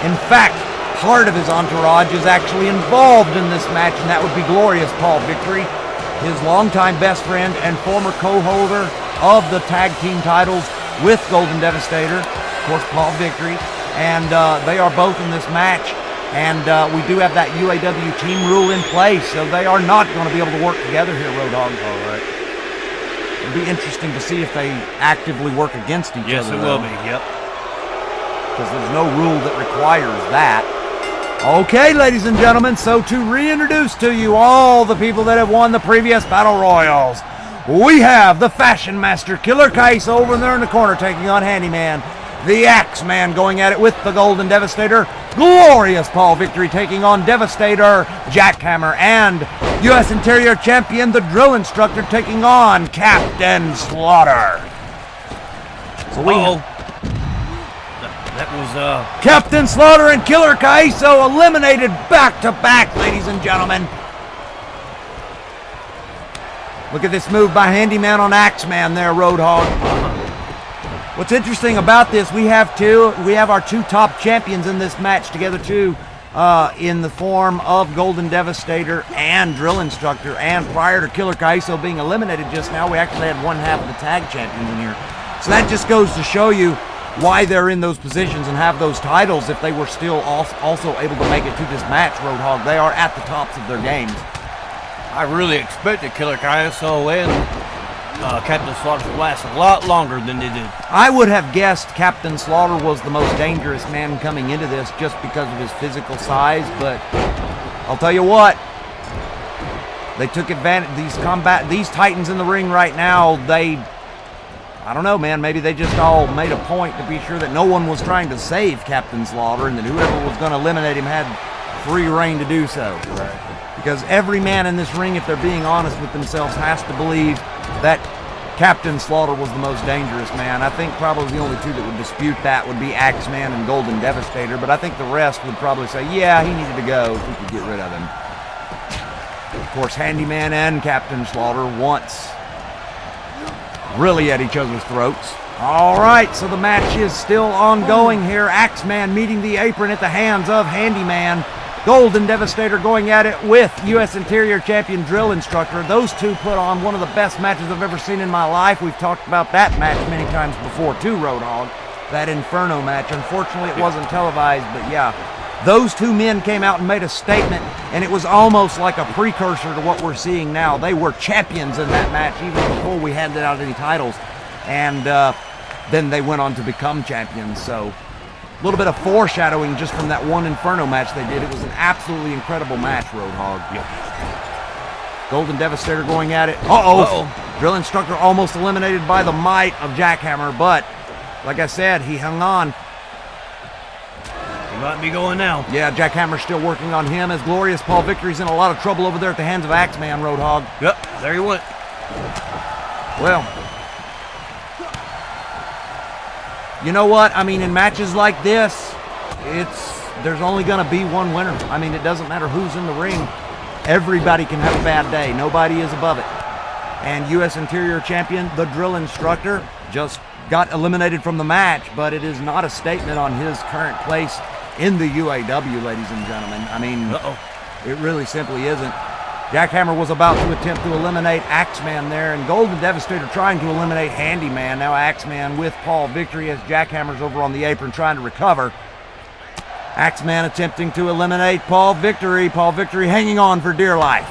In fact, part of his entourage is actually involved in this match, and that would be Glorious Paul Victory, his longtime best friend and former co-holder of the tag team titles with Golden Devastator, of course, Paul Victory. And they are both in this match. And we do have that UAW team rule in place, so they are not going to be able to work together here, Roadhog. All right. It'll be interesting to see if they actively work against each other. Yes, it will be, yep. Because there's no rule that requires that. Okay, ladies and gentlemen, so to reintroduce to you all the people that have won the previous Battle Royals, we have the Fashion Master Killer Kais over there in the corner taking on Handyman. The Axeman going at it with the Golden Devastator. Glorious Paul Victory taking on Devastator Jackhammer. And U.S. Interior Champion, the Drill Instructor, taking on Captain Slaughter. So that was Captain Slaughter and Killer Kaiso eliminated back to back, ladies and gentlemen. Look at this move by Handyman on Axeman there, Roadhog. What's interesting about this, we have our two top champions in this match together too. in the form of Golden Devastator and Drill Instructor. And prior to Killer Kaiso being eliminated just now, we actually had one half of the tag champions in here. So that just goes to show you why they're in those positions and have those titles if they were still also able to make it to this match, Roadhog. They are at the tops of their games. I really expected Killer Kaiso and Captain Slaughter to last a lot longer than they did. I would have guessed Captain Slaughter was the most dangerous man coming into this just because of his physical size, but I'll tell you what, they took advantage. These Titans in the ring right now, I don't know, man, maybe they just all made a point to be sure that no one was trying to save Captain Slaughter and that whoever was going to eliminate him had free reign to do so. Right. Because every man in this ring, if they're being honest with themselves, has to believe that Captain Slaughter was the most dangerous man. I think probably the only two that would dispute that would be Axeman and Golden Devastator, but I think the rest would probably say, yeah, he needed to go if we could get rid of him. Of course, Handyman and Captain Slaughter once really at each other's throats. All right, so the match is still ongoing here. Axeman meeting the apron at the hands of Handyman. Golden Devastator going at it with U.S. Interior Champion Drill Instructor. Those two put on one of the best matches I've ever seen in my life. We've talked about that match many times before too, Roadhog. That Inferno match. Unfortunately, it wasn't televised, but yeah. Those two men came out and made a statement, and it was almost like a precursor to what we're seeing now. They were champions in that match even before we handed out any titles. And then they went on to become champions, so a little bit of foreshadowing just from that one Inferno match they did. It was an absolutely incredible match, Roadhog. Yep. Golden Devastator going at it. Uh-oh. Drill Instructor almost eliminated by the might of Jackhammer, but like I said, he hung on. He might be going now. Yeah, Jackhammer's still working on him as Glorious Paul Victory's in a lot of trouble over there at the hands of Axeman, Roadhog. Yep, there he went. Well, you know what? I mean, in matches like this, there's only going to be one winner. I mean, it doesn't matter who's in the ring. Everybody can have a bad day. Nobody is above it. And U.S. Interior Champion, the Drill Instructor, just got eliminated from the match, but it is not a statement on his current place in the UAW, ladies and gentlemen. I mean, it really simply isn't. Jackhammer was about to attempt to eliminate Axeman there, and Golden Devastator trying to eliminate Handyman. Now Axeman with Paul Victory as Jackhammer's over on the apron trying to recover. Axeman attempting to eliminate Paul Victory. Paul Victory hanging on for dear life.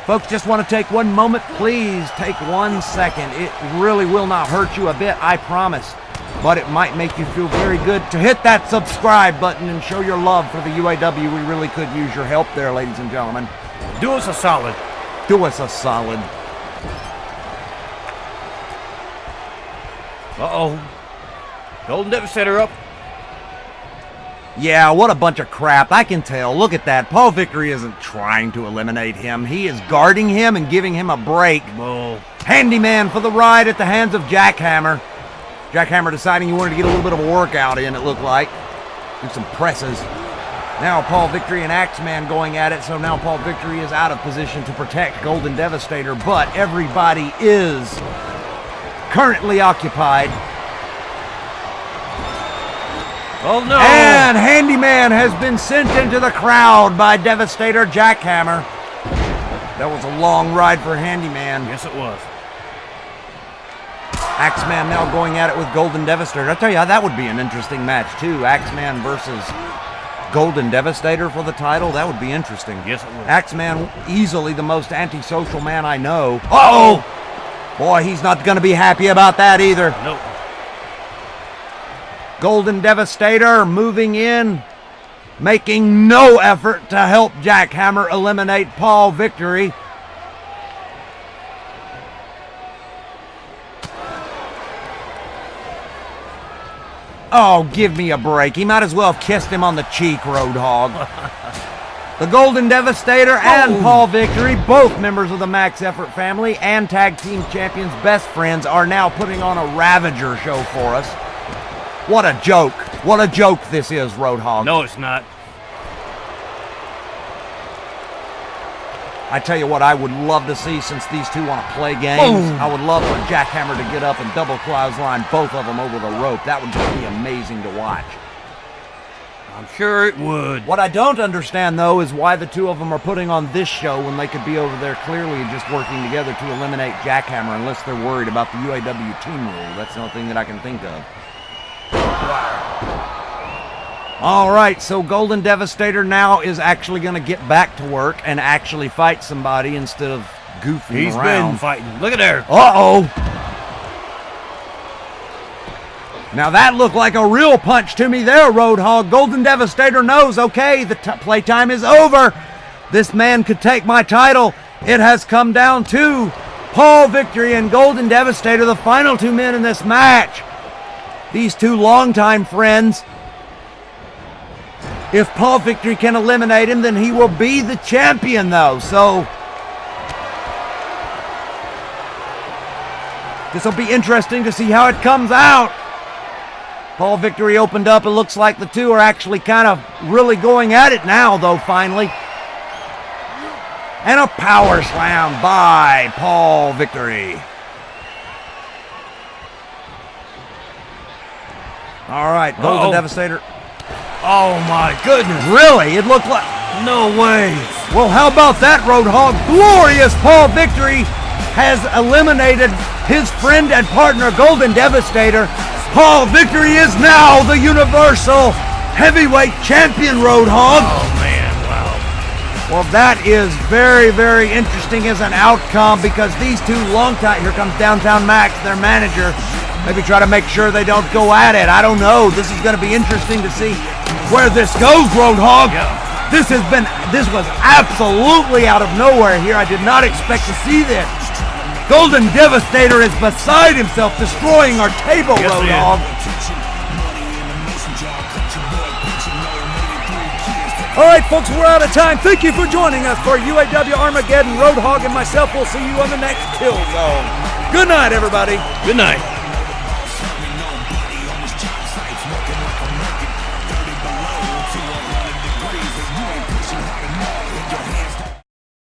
Folks, just want to take one moment. Please take 1 second. It really will not hurt you a bit, I promise. But it might make you feel very good to hit that subscribe button and show your love for the UAW. We really could use your help there, ladies and gentlemen. Do us a solid. Do us a solid. Uh-oh. Golden Devastator up. Yeah, what a bunch of crap. I can tell. Look at that. Paul Victory isn't trying to eliminate him. He is guarding him and giving him a break. Oh. Handyman for the ride at the hands of Jackhammer. Jackhammer deciding he wanted to get a little bit of a workout in, it looked like. Do some presses. Now Paul Victory and Axeman going at it, so now Paul Victory is out of position to protect Golden Devastator, but everybody is currently occupied. Oh no! And Handyman has been sent into the crowd by Devastator Jackhammer. That was a long ride for Handyman. Yes, it was. Axeman now going at it with Golden Devastator. I'll tell you, that would be an interesting match, too. Axeman versus Golden Devastator for the title. That would be interesting. Yes, it would. Axeman, easily the most antisocial man I know. Uh-oh! Boy, he's not going to be happy about that either. Nope. Golden Devastator moving in, making no effort to help Jackhammer eliminate Paul Victory. Oh, give me a break. He might as well have kissed him on the cheek, Roadhog. The Golden Devastator and Paul Victory, both members of the Max Effort family and tag team champions, best friends, are now putting on a Ravager show for us. What a joke. What a joke this is, Roadhog. No, it's not. I tell you what, I would love to see, since these two want to play games, I would love for Jackhammer to get up and double clothesline both of them over the rope. That would just be amazing to watch. I'm sure it would. What I don't understand, though, is why the two of them are putting on this show when they could be over there clearly just working together to eliminate Jackhammer, unless they're worried about the UAW team rule. That's the only thing that I can think of. All right, so Golden Devastator now is actually going to get back to work and actually fight somebody instead of goofing He's around. been fighting. Look at there. Uh-oh. Now that looked like a real punch to me there, Roadhog. Golden Devastator knows, okay, the playtime is over. This man could take my title. It has come down to Paul Victory and Golden Devastator, the final two men in this match. These two longtime friends. If Paul Victory can eliminate him, then he will be the champion, though. So this will be interesting to see how it comes out. Paul Victory opened up. It looks like the two are actually kind of really going at it now, though, finally. And a power slam by Paul Victory. All right, Golden Devastator. Oh, my goodness. Really? It looked like... No way. Well, how about that, Roadhog? Glorious Paul Victory has eliminated his friend and partner, Golden Devastator. Paul Victory is now the Universal Heavyweight Champion, Roadhog. Oh, man, wow. Well, that is very, very interesting as an outcome, because these two here comes Downtown Max, their manager. Maybe try to make sure they don't go at it. I don't know. This is going to be interesting to see where this goes, Roadhog. Yeah. This was absolutely out of nowhere here. I did not expect to see this. Golden Devastator is beside himself, destroying our table, Yes, Roadhog. All right, folks, we're out of time. Thank you for joining us for UAW Armageddon. Roadhog and myself will see you on the next Kill Zone. Good night, everybody. Good night.